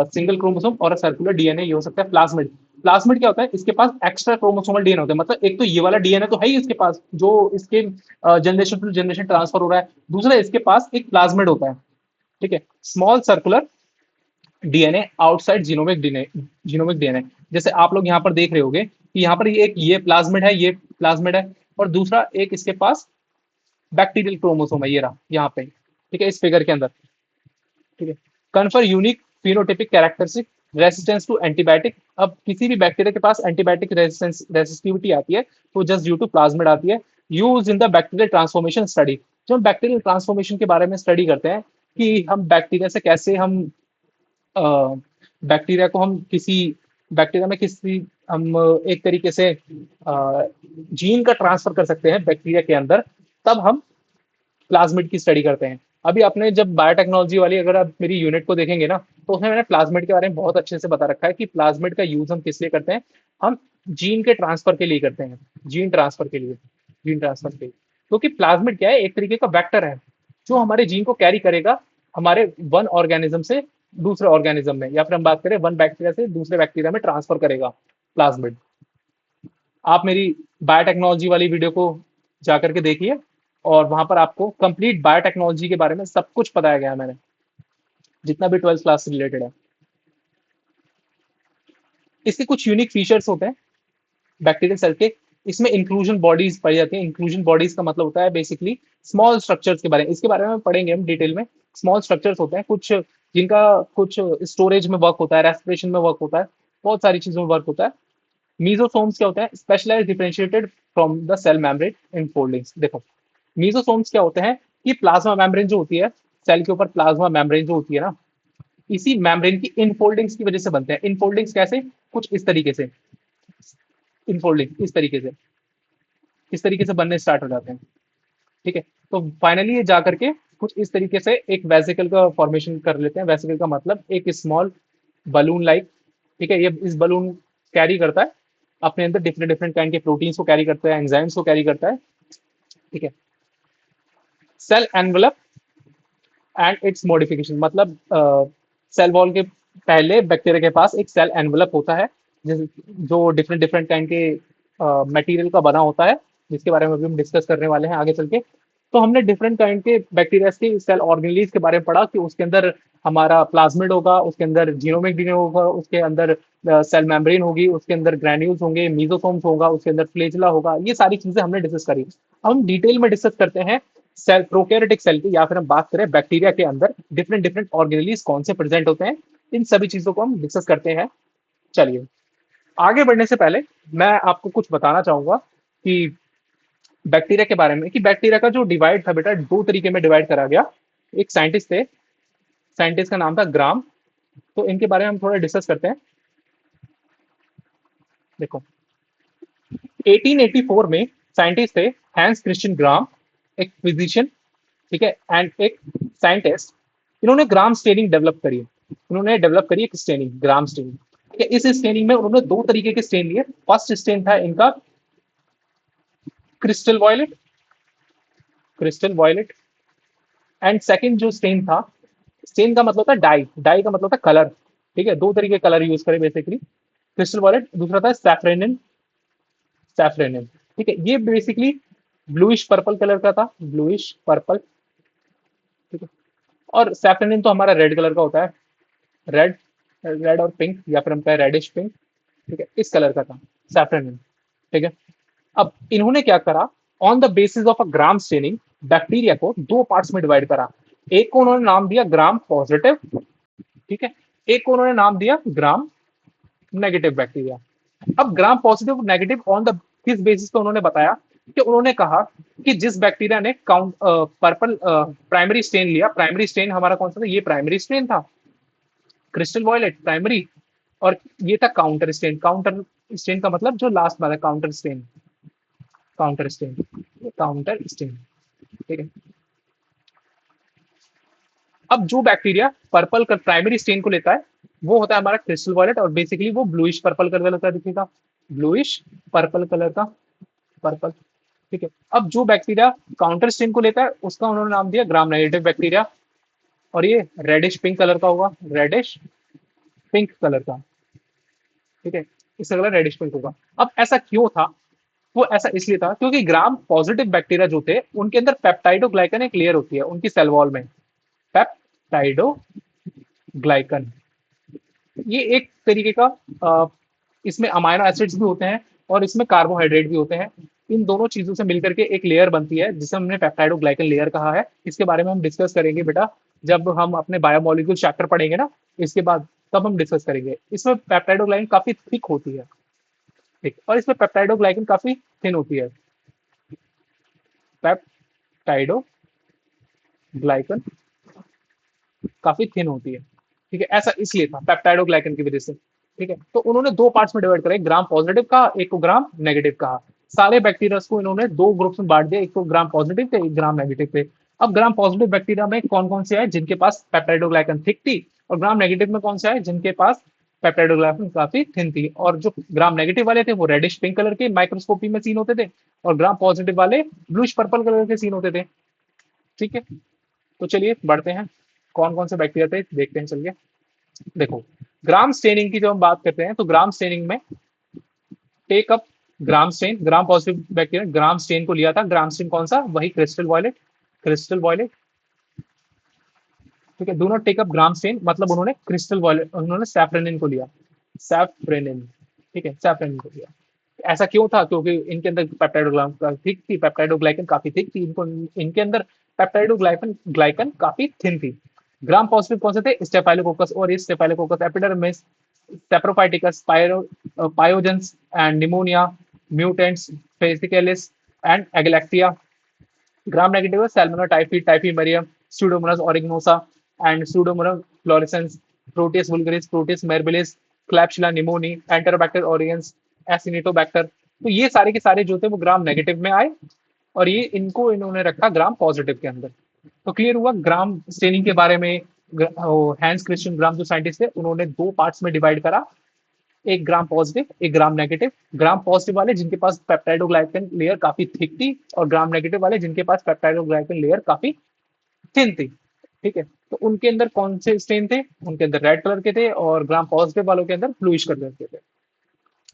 सिंगल क्रोमोसोम और सर्कुलर डीएनए। ये हो सकता है प्लाज्मिड। प्लाज्मिड क्या होता है, इसके पास एक्स्ट्रा क्रोमोसोमल डीएनए होता है, मतलब एक तो ये वाला डीएनए तो है ही इसके पास जो इसके जनरेशन टू जनरेशन ट्रांसफर हो रहा है, दूसरा इसके पास एक प्लाज्मिड होता है। ठीक है, small circular DNA outside genomic DNA, genomic DNA. जैसे आप लोग यहाँ पर देख रहे होगे कि यहाँ पर ये एक ये प्लाज्मिड है, ये प्लाज्मिड है, और दूसरा एक इसके पास बैक्टीरियल क्रोमोसोम है, ये रहा यहाँ पे। ठीक है, इस फिगर के अंदर। ठीक है, confer unique phenotypic characteristic, resistance to antibiotic. अब किसी भी बैक्टीरिया के पास एंटीबायोटिक रेसिस्टेंस, रेसिस्टिविटी आती है तो जस्ट ड्यू टू प्लाज्मिड आती है। Use in the bacterial transformation study, जब हम बैक्टीरियल ट्रांसफॉर्मेशन के बारे में स्टडी करते हैं कि हम बैक्टीरिया से कैसे हम बैक्टीरिया को हम किसी बैक्टीरिया में किसी हम एक तरीके से जीन का ट्रांसफर कर सकते हैं बैक्टीरिया के अंदर, तब हम प्लाज्मिड की स्टडी करते हैं। अभी आपने जब बायोटेक्नोलॉजी वाली अगर आप मेरी यूनिट को देखेंगे ना, तो उसमें मैंने प्लाज्मिड के बारे में बहुत अच्छे से बता रखा है कि प्लाज्मिड का यूज हम किस लिए करते हैं। हम जीन के ट्रांसफर के लिए करते हैं, जीन ट्रांसफर के लिए, जीन ट्रांसफर के लिए। क्योंकि प्लाज्मिड क्या है, एक तरीके का वेक्टर है जो हमारे जीन को कैरी करेगा हमारे वन ऑर्गेनिज्म से दूसरे ऑर्गेनिज्म में, या फिर हम बात करें वन बैक्टीरिया से दूसरे बैक्टीरिया में ट्रांसफर करेगा प्लाज्मिड। आप मेरी बायोटेक्नोलॉजी वाली वीडियो को जाकर के देखिए, और वहां पर आपको कंप्लीट बायोटेक्नोलॉजी के बारे में सब कुछ बताया गया है मैंने, जितना भी 12th क्लास से रिलेटेड है। इसके कुछ यूनिक फीचर्स होते हैं बैक्टीरियल सेल के। इसमें इंक्लूजन बॉडीज पाई जाती है। इंक्लूजन बॉडीज का मतलब होता है बेसिकली स्मॉल स्ट्रक्चर्स के बारे में, इसके बारे में पढ़ेंगे हम डिटेल में। स्मॉल स्ट्रक्चर्स होते हैं कुछ, जिनका कुछ स्टोरेज में वर्क होता है, रेस्पिरेशन में वर्क होता है, बहुत सारी चीजों में वर्क होता है। मीजोसोम्स क्या होता है, specialise differentiated from the cell membrane in foldings. देखो, मीजोसोम्स क्या होते हैं कि प्लाज्मा मेम्ब्रेन जो होती है, सेल के ऊपर प्लाज्मा मेम्ब्रेन जो होती है ना, इसी मेम्ब्रेन की इनफोल्डिंग्स की वजह से बनते हैं। इनफोल्डिंग्स कैसे, कुछ इस तरीके से, इनफोल्डिंग इस तरीके से बनने स्टार्ट हो जाते हैं। ठीक है, तो फाइनली ये जा करके कुछ इस तरीके से एक वेसिकल का फॉर्मेशन कर लेते हैं। वेसिकल का मतलब एक स्मॉल बलून लाइक। ठीक है, ये इस बलून कैरी करता है अपने अंदर डिफरेंट डिफरेंट काइंड के प्रोटीन्स को कैरी करता है, एंजाइम्स को कैरी करता है। ठीक है, cell envelope and its modification, मतलब सेल वॉल के पहले बैक्टीरिया के पास एक सेल एनवलप होता है जो डिफरेंट डिफरेंट काइंड के मटेरियल का बना होता है, जिसके बारे में अभी हम डिस्कस करने वाले हैं आगे चल के। तो हमने डिफरेंट काइंड के बैक्टीरिया के सेल ऑर्गेनेलीज के बारे में पढ़ा कि उसके अंदर हमारा प्लाज्मिड होगा, उसके अंदर जीनोमिक डीएनए होगा, उसके अंदर सेल मेम्ब्रेन होगी, उसके अंदर ग्रैन्यूल्स होंगे, मीजोसोम्स होगा, उसके अंदर फ्लेजिला होगा। ये सारी चीजें हमने डिस्कस करी। अब हम डिटेल में डिस्कस करते हैं सेल, प्रोकैरियोटिक सेल की, या फिर हम बात करें बैक्टीरिया के अंदर डिफरेंट डिफरेंट ऑर्गेनेलीज कौन से प्रेजेंट होते हैं, इन सभी चीजों को हम डिस्कस करते हैं। चलिए, आगे बढ़ने से पहले मैं आपको कुछ बताना चाहूंगा कि बैक्टीरिया के बारे में, कि बैक्टीरिया का जो डिवाइड था बेटा, दो तरीके में डिवाइड करा गया। एक साइंटिस्ट थे, साइंटिस्ट का नाम था ग्राम। तो इनके बारे में हम थोड़ा डिस्कस करते हैं। देखो, 1884 में साइंटिस्ट थे हैंस क्रिश्चियन ग्राम, एक फिजिशियन, ठीक है, एंड एक साइंटिस्ट। इन्होंने ग्राम स्टेनिंग डेवलप करी। इन्होंने डेवलप करी एक स्टेनिंग, ग्राम स्टेनिंग, ठीक है। इस स्टेनिंग में उन्होंने दो तरीके के स्टेन लिए। फर्स्ट स्टेन था इनका crystal violet, crystal violet. And second जो स्टेन था, स्टेन का मतलब था डाई, डाई का मतलब था कलर, ठीक है। दो तरीके कलर यूज करे बेसिकली, क्रिस्टल वॉयलेट, दूसरा था सैफरेनिन, सैफरेनिन, ठीक है। ये बेसिकली ब्लूइश पर्पल कलर का था, ब्लूइश पर्पल, ठीक है। और सैफरेनिन तो हमारा रेड कलर का होता है, रेड, रेड और पिंक, या फिर हम कहें रेडिश पिंक, ठीक है, इस कलर का था सैफरन, ठीक है। अब इन्होंने क्या करा, on the basis of a gram staining, bacteria को दो पार्ट्स में डिवाइड करा। एक को उन्होंने नाम दिया ग्राम पॉजिटिव, ठीक है। एक को उन्होंने नाम दिया ग्राम नेगेटिव बैक्टीरिया। अब gram positive negative on the किस बेसिस पे उन्होंने बताया, कि उन्होंने कहा कि जिस बैक्टीरिया ने काउंट पर्पल प्राइमरी स्टेन लिया, प्राइमरी स्टेन हमारा कौन सा था, ये प्राइमरी स्टेन था, क्रिस्टल वॉयलेट प्राइमरी, और ये था काउंटर स्टेन। काउंटर स्टेन का मतलब जो लास्ट वाला counter stand, counter stand, counter stand, ठीक है। अब जो बैक्टीरिया पर्पल का प्राइमरी स्टेन को लेता है, वो होता है हमारा क्रिस्टल वॉयलेट, और बेसिकली वो ब्लूइश पर्पल कलर का दिखेगा, ब्लूइश पर्पल कलर का, पर्पल, ठीक है। अब जो बैक्टीरिया काउंटर स्टेन को लेता है, उसका उन्होंने नाम दिया ग्राम नेगेटिव बैक्टीरिया, और ये रेडिश पिंक कलर का होगा, रेडिश पिंक कलर का, ठीक है। इसका कलर रेडिश पिंक होगा। अब ऐसा क्यों था, वो ऐसा इसलिए था क्योंकि ग्राम पॉजिटिव बैक्टीरिया जो थे, उनके अंदर पेप्टाइडोग्लाइकन एक लेयर होती है उनकी सेल वॉल में, पेप्टाइडोग्लाइकन। ये एक तरीके का इसमें अमाइनो एसिड्स भी होते हैं, और इसमें कार्बोहाइड्रेट भी होते हैं। इन दोनों चीजों से मिलकर के एक लेयर बनती है, जिसे हमने पेप्टाइडोग्लाइकन लेयर कहा है। इसके बारे में हम डिस्कस करेंगे बेटा, जब हम अपने बायोमोलिक्यूल चैप्टर पढ़ेंगे ना, इसके बाद तब हम डिस्कस करेंगे। इसमें पेप्टाइडोग्लाइकन काफी थिक होती है, ठीक, और इसमें पेप्टाइडोग्लाइकन काफी थिन होती है, पेप्टाइडोग्लाइकन काफी थिन होती है, ठीक है। ऐसा इसलिए था पेप्टाइडोग्लाइकन की वजह से, ठीक है। तो उन्होंने दो पार्ट्स में डिवाइड करा, एक ग्राम पॉजिटिव का, एक को ग्राम नेगेटिव कहा। सारे बैक्टीरिया को इन्होंने दो ग्रुप्स में बांट दिया, एक को ग्राम पॉजिटिव थे, एक ग्राम नेगेटिव थे। अब ग्राम पॉजिटिव बैक्टीरिया में कौन कौन से आए, जिनके पास पेप्टाइडोग्लाइकन थिक थी, और ग्राम नेगेटिव में कौन से आए, जिनके पास पेप्टाइडोग्लाइकन काफी थिन थी। और जो ग्राम नेगेटिव वाले थे वो रेडिश पिंक कलर के माइक्रोस्कोपी में सीन होते थे, और ग्राम पॉजिटिव वाले ब्लूइश पर्पल कलर के सीन होते थे, ठीक है। तो चलिए बढ़ते हैं, कौन कौन से बैक्टीरिया थे देखते हैं, चलिए। देखो, ग्राम स्टेनिंग की जब हम बात करते हैं, तो ग्राम स्टेनिंग में टेक अप ग्राम stain, gram positive bacteria gram stain को लिया था। ग्राम स्टेन कौन सा, वही क्रिस्टल वॉयलेट, क्रिस्टल वॉयलेट, ठीक है। Do not take up gram stain मतलब उन्होंने क्रिस्टल वॉयलेट, उन्होंने सैफ्रेनिन को लिया, सैफ्रेनिन, ठीक है, सैफ्रेनिन को लिया। ऐसा क्यों था, क्योंकि इनके अंदर पेप्टाइडोग्लाइकन थिक थी, पेप्टाइडोग्लाइकन काफी थिक थी, इनको इनके अंदर पेप्टाइडोग्लाइकन ग्लाइकन काफी थिन थी। ग्राम पॉजिटिव कौन से थे, स्टेफाइलोकोकस, और ये staphylococcus epidermidis, saprophyticus, pyogenes and pneumoniae, mutans, faecalis and agalactiae. Gram negative है salmonella typhi, typhimurium, pseudomonas aeruginosa and pseudomonas fluorescens, proteus vulgaris, proteus mirabilis, klebsiella pneumoniae, enterobacter aerogenes, acinetobacter. तो ये सारे के सारे जो थे वो ग्राम नेगेटिव में आए, और ये इनको इन्होंने रखा ग्राम पॉजिटिव के अंदर। तो क्लियर हुआ ग्राम स्टेनिंग के बारे में। हैंस क्रिश्चियन ग्राम जो साइंटिस्ट थे, उन्होंने दो पार्ट्स में डिवाइड करा, एक ग्राम पॉजिटिव, एक ग्राम नेगेटिव। ग्राम पॉजिटिव वाले जिनके पास पेप्टाइडोग्लाइकन लेयर काफी थिक थी, और ग्राम नेगेटिव वाले जिनके पास पेप्टाइडोग्लाइकन लेयर काफी थिन थी, ठीक है। तो उनके अंदर कौन से स्टेन थे, उनके अंदर रेड कलर के थे, और ग्राम पॉजिटिव वालों के अंदर ब्लूइश कलर के थे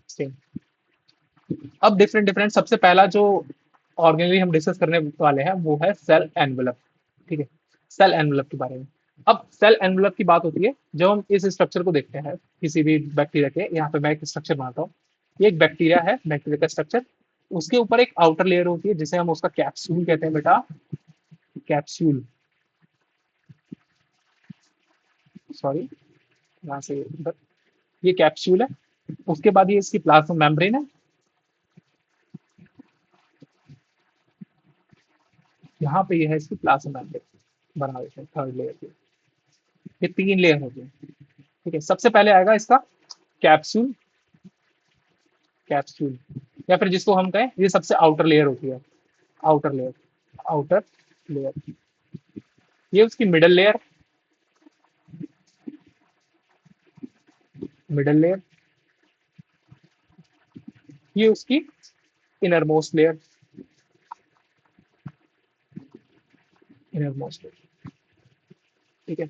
स्टेन। अब डिफरेंट डिफरेंट, सबसे पहला जो ऑर्गेनली हम डिस्कस करने वाले हैं वो है सेल एनवेलप, ठीक है। सेल एनवेलप के बारे में, अब सेल एनवेलप की बात होती है जब हम इस स्ट्रक्चर को देखते हैं किसी भी बैक्टीरिया के। यहाँ पे मैं एक स्ट्रक्चर बनाता हूँ, ये एक बैक्टीरिया है, बैक्टीरिया का स्ट्रक्चर। उसके ऊपर एक आउटर लेयर होती है जिसे हम उसका कैप्सूल कहते हैं बेटा, कैप्सूल, सॉरी, यहाँ से इधर, ये कैप्सूल है। उसके बाद ये इसकी प्लाज्मा मेम्ब्रेन है, यहाँ पे ये है इसकी प्लाज्मा मेम्ब्रेन बना देते हैं थर्ड लेयर की। ये 3 लेयर होते हैं, ठीक है। सबसे पहले आएगा इसका कैप्सूल, कैप्सूल या फिर जिसको हम कहें ये सबसे आउटर लेयर होती है, आउटर लेयर, आउटर लेयर। ये उसकी मिडल लेयर, मिडल लेयर। ये उसकी inner most layer, inner most layer, ठीक है।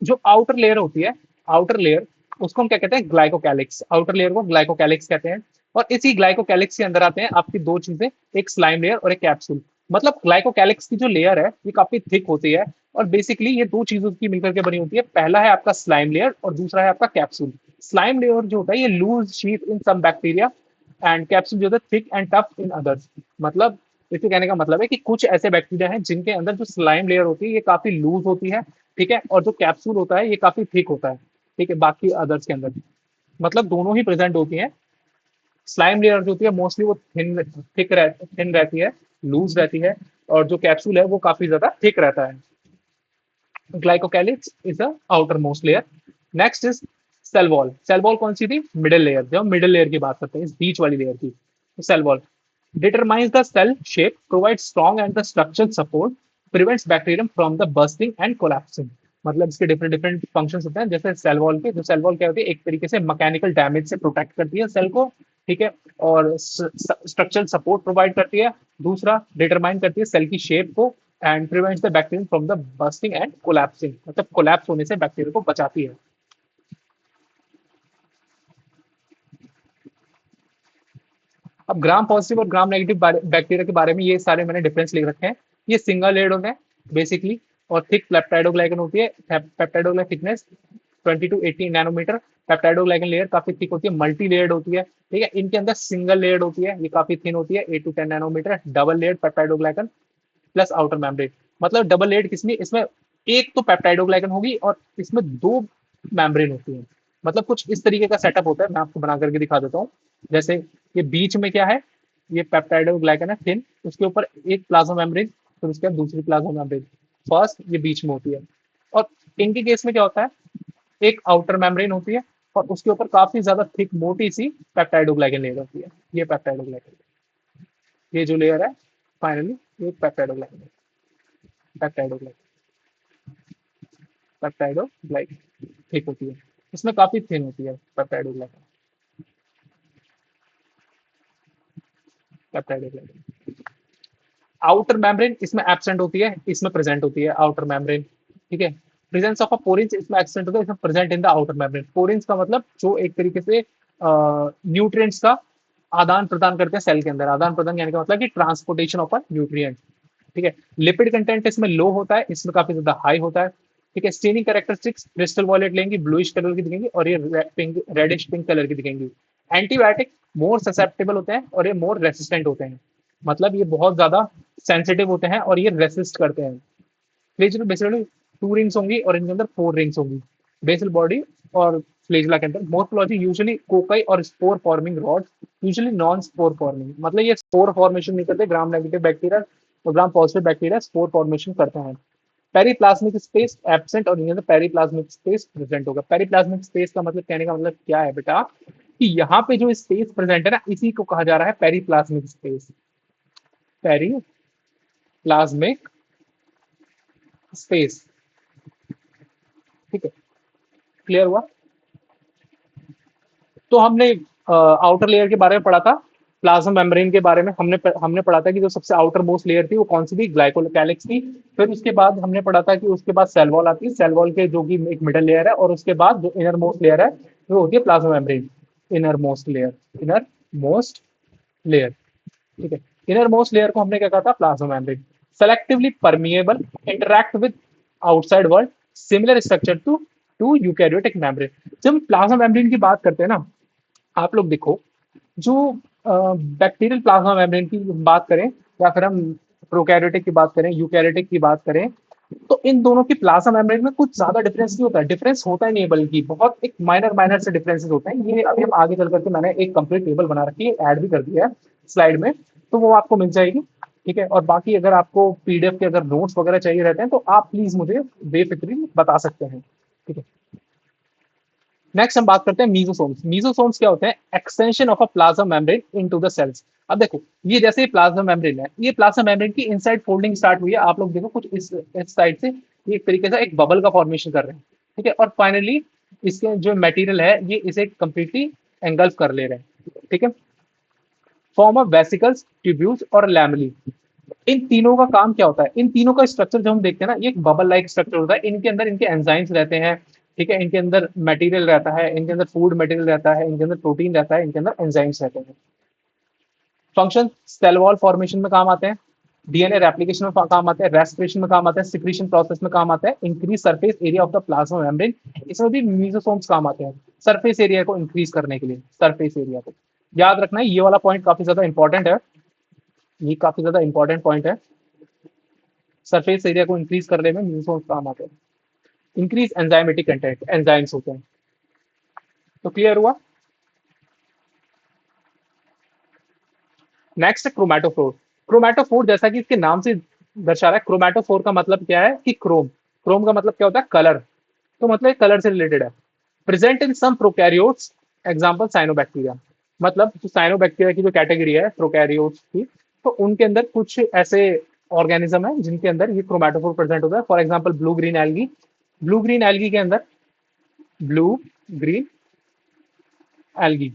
जो आउटर लेयर होती है, आउटर लेयर, उसको हम क्या कहते हैं, ग्लाइकोकैलिक्स। आउटर लेयर को ग्लाइकोकैलिक्स कहते हैं। और इसी ग्लाइकोकैलिक्स के अंदर आते हैं आपकी दो चीजें, एक स्लाइम लेयर और एक कैप्सूल। मतलब ग्लाइकोकैलिक्स की जो लेयर है ये काफी थिक होती है, और बेसिकली ये दो चीजों की मिलकर के बनी होती है। पहला है आपका स्लाइम लेयर और दूसरा है आपका कैप्सूल। स्लाइम लेयर जो होता है ये loose sheet in some bacteria, and capsule जो होता है thick and tough in others. मतलब इसके कहने का मतलब है कि कुछ ऐसे बैक्टीरिया हैं जिनके अंदर जो स्लाइम लेयर होती है ये काफी लूज होती है, ठीक है, और जो कैप्सूल होता है ये काफी थिक होता है, ठीक है, बाकी अदर्स के अंदर। मतलब दोनों ही प्रेजेंट होती हैं। स्लाइम लेयर जो होती है मोस्टली वो थिन रहती है, लूज रहती है, और जो कैप्सूल है वो काफी ज्यादा थिक रहता है। Glycocalyx is the outermost layer. Next is cell wall. Cell wall कौन सी थी, मिडिल लेयर। जब हम मिडिल लेयर की बात करते हैं, इस बीच वाली लेयर की, cell wall determines the cell shape, provides strong and the structural support, prevents bacterium from the bursting and collapsing। मतलब इसके डिफरेंट डिफरेंट फंक्शंस होते हैं। जैसे सेल वॉल के, जो सेल वॉल क्या होती है, एक तरीके से मैकेनिकल डैमेज से प्रोटेक्ट करती है सेल को, ठीक है, और स्ट्रक्चरल सपोर्ट प्रोवाइड करती है। दूसरा, डिटरमाइन करती है सेल की शेप को, and prevents the bacterium from the bursting and collapsing, मतलब कोलैप्स होने से बैक्टीरिया को बचाती है। अब ग्राम पॉजिटिव और ग्राम नेगेटिव बैक्टीरिया के बारे में ये सारे मैंने डिफरेंस लिख रखे हैं। ये सिंगल लेयर्ड होते हैं बेसिकली, और थिक पेप्टाइडोग्लाइकन होती है। Peptidoglycan thickness 20 to 80 nanometre. Peptidoglycan layer काफी थिक होती है, मल्टी लेयर्ड होती है, ठीक है। इनके अंदर सिंगल लेयर्ड होती है, ये काफी थिन होती है, 8 to 10 nanometre. Double layered peptidoglycan plus outer membrane. मतलब डबल लेयर्ड किसमें, इसमें एक तो पेप्टाइडोग्लाइकन होगी और इसमें दो मेम्ब्रेन होती है। मतलब कुछ इस तरीके का सेटअप होता है, मैं आपको बना करके दिखा देता हूँ। जैसे ये बीच में क्या है, ये पेप्टाइडोग्लाइकन है थिन, उसके ऊपर एक प्लाज्मा मेम्ब्रेन, फिर उसके बाद दूसरी प्लाज्मा मेम्ब्रेन, फर्स्ट ये बीच में होती है। और इनके केस में क्या होता है, एक आउटर मेम्ब्रेन होती है और उसके ऊपर काफी ज्यादा थिक मोटी सी पेप्टाइडोग्लाइकन लेयर होती है। ये पेप्टाइडोग्लाइकन, ये जो लेयर है फाइनली, ये पेप्टाइडोग्लाइकन, पेप्टाइडोग्लाइकन, पेप्टाइडोग्लाइकन थिक होती है, इसमें काफी थिन होती है पेप्टाइडोग्लाइकन, पेप्टाइडोग्लाइकन। आउटर मेम्ब्रेन इसमें एब्सेंट होती है, इसमें प्रेजेंट होती है आउटर मेम्ब्रेन, ठीक है। प्रेजेंस ऑफ अ पोरिंस इसमें एब्सेंट होता है, इसमें present in the outer membrane. Porins का मतलब जो एक तरीके से न्यूट्रिएंट्स का आदान प्रदान करते हैं सेल के अंदर। आदान प्रदान यानी का मतलब कि ट्रांसपोर्टेशन ऑफ अ न्यूट्रिएंट, ठीक है। लिपिड कंटेंट इसमें लो होता है, इसमें काफी ज्यादा हाई होता है, ठीक है। स्टेनिंग कैरेक्टरिस्टिक्स क्रिस्टल वॉयलेट लेंगी, ब्लूइश कलर की दिखेंगी, और ये पिंक, रेडिश पिंक कलर की दिखेंगी। एंटीबायोटिक मोर ससेप्टेबल होते हैं और ये मोर रेसिस्टेंट होते हैं। मतलब ये बहुत ज्यादा सेंसिटिव होते हैं और ये रेसिस्ट करते हैं। फ्लेजिल बेसिकली 2 रिंग्स होंगी और इनके अंदर 4 रिंग्स होंगी, बेसल बॉडी और फ्लेजिला के अंदर। मोर्फोलॉजी यूजुअली कोकाई और spore forming rod, usually non spore forming. मतलब ये स्पोर फॉर्मेशन नहीं करते, ग्राम नेगेटिव बैक्टीरिया और ग्राम पॉजिटिव बैक्टीरिया स्पोर फॉर्मेशन करते हैं। पेरीप्लाज्मिक स्पेस एब्सेंट और इनके अंदर पेरीप्लाज्मिक स्पेस प्रेजेंट होगा। पेरीप्लाज्मिक स्पेस का मतलब, कहने का मतलब क्या है बेटा, कि यहाँ पे जो स्पेस प्रेजेंट है ना, इसी को कहा जा रहा है पेरीप्लाज्मिक स्पेस, पेरीप्लाज्मिक स्पेस, ठीक है। क्लियर हुआ। तो हमने आउटर लेयर के बारे में पढ़ा था, प्लाज्मा मेम्ब्रेन के बारे में हमने पढ़ा था कि जो सबसे आउटर मोस्ट लेयर थी वो कौन सी थी, ग्लाइकोकैलिक्स थी। फिर उसके बाद हमने पढ़ा था कि उसके बाद सेल वॉल आती है, सेल वॉल के जो कि एक मिडल लेयर है, और उसके बाद जो इनर मोस्ट लेयर है वो होती है plasma membrane. Inner most layer, inner most layer, ठीक है। इनर मोस्ट लेयर को हमने क्या कहा था, plasma membrane. Selectively permeable, interact with outside world, similar structure to eukaryotic membrane. जब हम प्लाज्मा मेम्ब्रेन की बात करते हैं ना, आप लोग देखो, जो बैक्टीरियल प्लाज्मा मेम्ब्रेन की बात करें, या फिर हम प्रोकैरियोटिक की बात करें, यूकैरियोटिक की बात करें, तो इन दोनों की प्लाज्मा मेम्ब्रेन में कुछ ज्यादा डिफरेंस नहीं होता है। डिफरेंस होता ही नहीं, बल्कि बहुत एक माइनर माइनर से डिफरेंसेस होते हैं। ये अभी हम आगे चल करके, मैंने एक कंप्लीट टेबल बना रखी है, ऐड भी कर दिया है स्लाइड में, तो वो आपको मिल जाएगी। ठीक है। और बाकी अगर आपको पीडीएफ के अगर नोट्स वगैरह चाहिए रहते हैं तो आप प्लीज मुझे बेफिक्री बता सकते हैं। ठीक है। नेक्स्ट हम बात करते हैं मीजोसोम्स। मीजोसोम्स क्या होते हैं? Extension of a plasma membrane into the cells. अब देखो, ये जैसे प्लाज्मा मेम्ब्रेन है, ये प्लाज्मा मेम्ब्रेन की इनसाइड फोल्डिंग स्टार्ट हुई है, आप लोग देखो कुछ इस साइड से ये एक तरीके से एक बबल का फॉर्मेशन कर रहे हैं। ठीक है। और फाइनली इसके जो मटेरियल है ये इसे कंप्लीटली एंगल्फ कर ले रहे हैं। ठीक है। फॉर्म ऑफ वेसिकल्स, ट्यूब्यूल्स और लैमेली। इन तीनों का काम क्या होता है? इन तीनों का स्ट्रक्चर जो हम देखते हैं ना, ये एक बबल लाइक स्ट्रक्चर होता है। इनके अंदर इनके एंजाइम्स रहते हैं। ठीक है। इनके अंदर मटेरियल रहता है, इनके अंदर फूड मटेरियल रहता है, इनके अंदर प्रोटीन रहता है, इनके अंदर एंजाइम्स रहते हैं। फंक्शन सेल वॉल फॉर्मेशन में काम आते हैं, डीएनए रेप्लिकेशन में काम आते हैं, रेस्पिरेशन में काम आते हैं, सिक्रीशन प्रोसेस में काम आते हैं, increase surface area of the plasma membrane, इसमें भी मीजोसोम्स काम आते हैं सरफेस एरिया को इंक्रीज करने के लिए। सरफेस एरिया को याद रखना है, ये वाला पॉइंट काफी ज्यादा इंपॉर्टेंट है। ये काफी ज्यादा इंपॉर्टेंट पॉइंट है। सरफेस एरिया को इंक्रीज करने में मीजोसोम्स काम आते हैं। इंक्रीज एंजाइमेटिक कंटेंट, एंजाइम्स होते हैं। तो क्लियर हुआ। Next chromatophore. क्रोमेटोफोर जैसा कि इसके नाम से दर्शा रहा है, क्रोमेटोफोर का मतलब क्या है कि क्रोम। क्रोम का मतलब क्या होता है? कलर। तो मतलब कलर से रिलेटेड है। Present in some prokaryotes, example cyanobacteria. मतलब जो साइनोबैक्टीरिया की जो कैटेगरी है प्रोकैरियोट्स की, तो उनके अंदर कुछ ऐसे ऑर्गेनिज्म है जिनके अंदर ये क्रोमेटोफोर प्रेजेंट होता है। For example blue green algae. Blue green algae के अंदर, ब्लू ग्रीन एल्गी,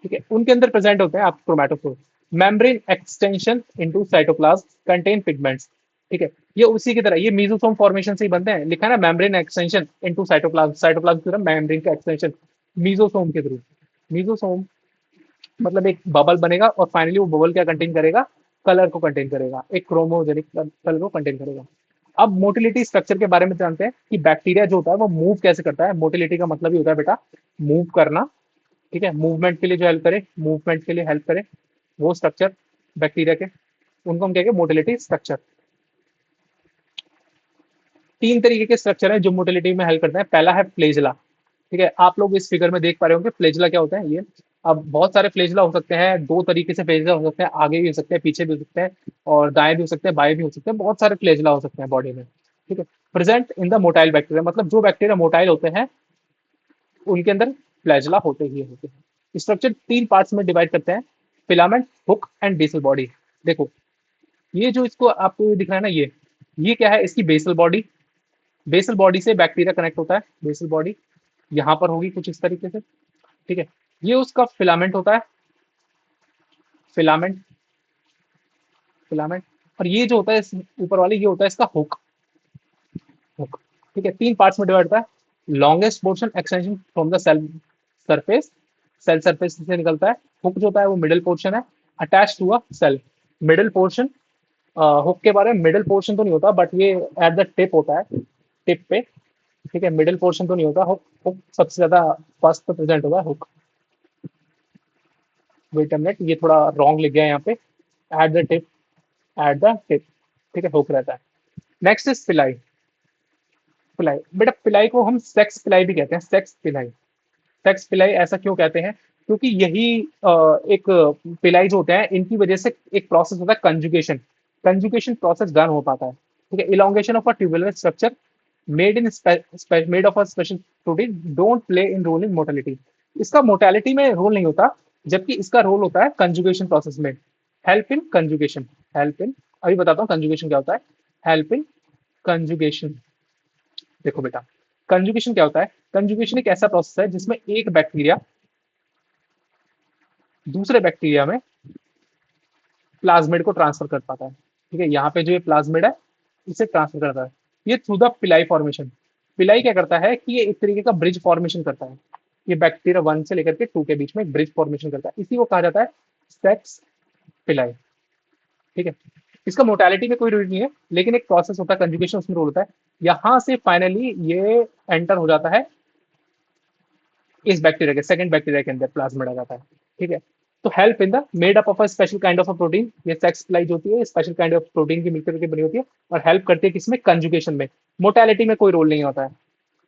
ठीक है, उनके अंदर प्रेजेंट होते हैं आप chromatophore. Membrane extension into cytoplasm contain pigments. ठीक है। ये उसी की तरह ये मीजोसोम फॉर्मेशन से ही बनते हैं। लिखा है ना, membrane extension into cytoplasm, cytoplasm की तरह मेम्ब्रेन का एक्सटेंशन मीजोसोम के थ्रू। मीजोसोम मतलब एक बबल बनेगा और फाइनली वो बबल क्या कंटेन करेगा? कलर को कंटेन करेगा, एक क्रोमोजेनिक कलर को कंटेन करेगा। अब मोटिलिटी स्ट्रक्चर के बारे में जानते हैं कि बैक्टीरिया जो होता है वो मूव कैसे करता है। मोटिलिटी का मतलब ही होता है बेटा मूव करना। ठीक है। मूवमेंट के लिए जो हेल्प करे, मूवमेंट के लिए हेल्प करे, वो स्ट्रक्चर बैक्टीरिया के, उनको हम कहेंगे मोटिलिटी स्ट्रक्चर। तीन तरीके के स्ट्रक्चर है जो मोटिलिटी में हेल्प करते हैं। पहला है फ्लेजला। ठीक है। आप लोग इस फिगर में देख पा रहे होंगे फ्लेजला क्या होता है ये। अब बहुत सारे फ्लेजला हो सकते हैं, दो तरीके से फ्लेजला हो सकते हैं, आगे भी हो सकते हैं, पीछे भी हो सकते हैं, और दाएं भी हो सकते हैं, बाएं भी हो सकते हैं। बहुत सारे फ्लेजला हो सकते हैं बॉडी में। ठीक है। Present in the motile bacteria, मतलब जो बैक्टीरिया मोटाइल होते हैं उनके अंदर फ्लैजला होते ही होते हैं। स्ट्रक्चर तीन पार्ट्स में डिवाइड करते हैं, filament, hook and basal body. देखो, ये जो इसको आपको ये दिख रहा है ना, ये क्या है? इसकी बेसल बॉडी। बेसल बॉडी से बैक्टीरिया कनेक्ट होता है। बेसल बॉडी यहाँ पर होगी कुछ इस तरीके से। ठीक है। ये उसका फिलामेंट होता है, फिलामेंट, फिलामेंट। और ये जो होता है ऊपर वाले, ये होता है इसका हुक, हुक। ठीक है। तीन पार्ट्स में डिवाइड होता है। Longest portion extension from the cell surface, cell surface से निकलता है। हुक जो होता है वो मिडिल पोर्शन है, attach to a cell. Middle portion, hook के बारे में मिडिल पोर्शन तो नहीं होता, बट ये एट द टिप होता है, टिप पे। ठीक है। मिडिल पोर्शन तो नहीं होता। हुक, हुक सबसे ज्यादा फर्स्ट पे प्रेजेंट होगा हुक। वेट अ मिनट, ये थोड़ा रॉन्ग लिख गया यहाँ पे। At the tip, at the tip. ठीक है, हुक रहता है। नेक्स्ट इज पिलाई। पिलाई बेटा, पिलाई को हम सेक्स पिलाई भी कहते हैं, सेक्स पिलाई। सेक्स पिलाई ऐसा क्यों कहते हैं? क्योंकि यही एक पिलाई जो होते हैं इनकी वजह से एक प्रोसेस होता है कंजुगेशन। कंजुगेशन प्रोसेस डन हो पाता है। ठीक है। Elongation of a tubular structure made in made of a special protein don't play in role in mortality. इसका मोर्टेलिटी में रोल नहीं होता, जबकि इसका रोल होता है कंजुगेशन प्रोसेस में। Help in conjugation, help in, अभी बताता हूँ कंजुगेशन क्या होता है। Help in conjugation. देखो बेटा, कंजुगेशन क्या होता है? कंजुगेशन एक ऐसा प्रोसेस है जिसमें एक बैक्टीरिया दूसरे बैक्टीरिया में प्लाज्मिड को ट्रांसफर कर पाता है। ठीक है। यहाँ पे जो ये प्लाज्मिड है इसे ट्रांसफर करता है, ये थ्रू द पिलाई फॉर्मेशन। पिलाई क्या करता है कि ये एक तरीके का ब्रिज फॉर्मेशन करता है। ये बैक्टीरिया 1 से लेकर के 2 के बीच में एक ब्रिज फॉर्मेशन करता है, इसी को कहा जाता है सेक्स पिलाई। ठीक है। इसका मोटालिटी में कोई रोल नहीं है, लेकिन एक प्रोसेस होता है कंजुगेशन, उसमें रोल होता है। यहाँ से फाइनली ये एंटर हो जाता है इस बैक्टीरिया के, सेकंड बैक्टीरिया के अंदर प्लाज्मिड आ जाता है। ठीक है। तो help in the made up of a special kind of a protein, ये सेक्स प्लाई जो होती है स्पेशल काइंड ऑफ प्रोटीन की मिलकर के बनी होती है, और हेल्प करती है किसमें? कंजुगेशन में। मोटालिटी में कोई रोल नहीं होता है।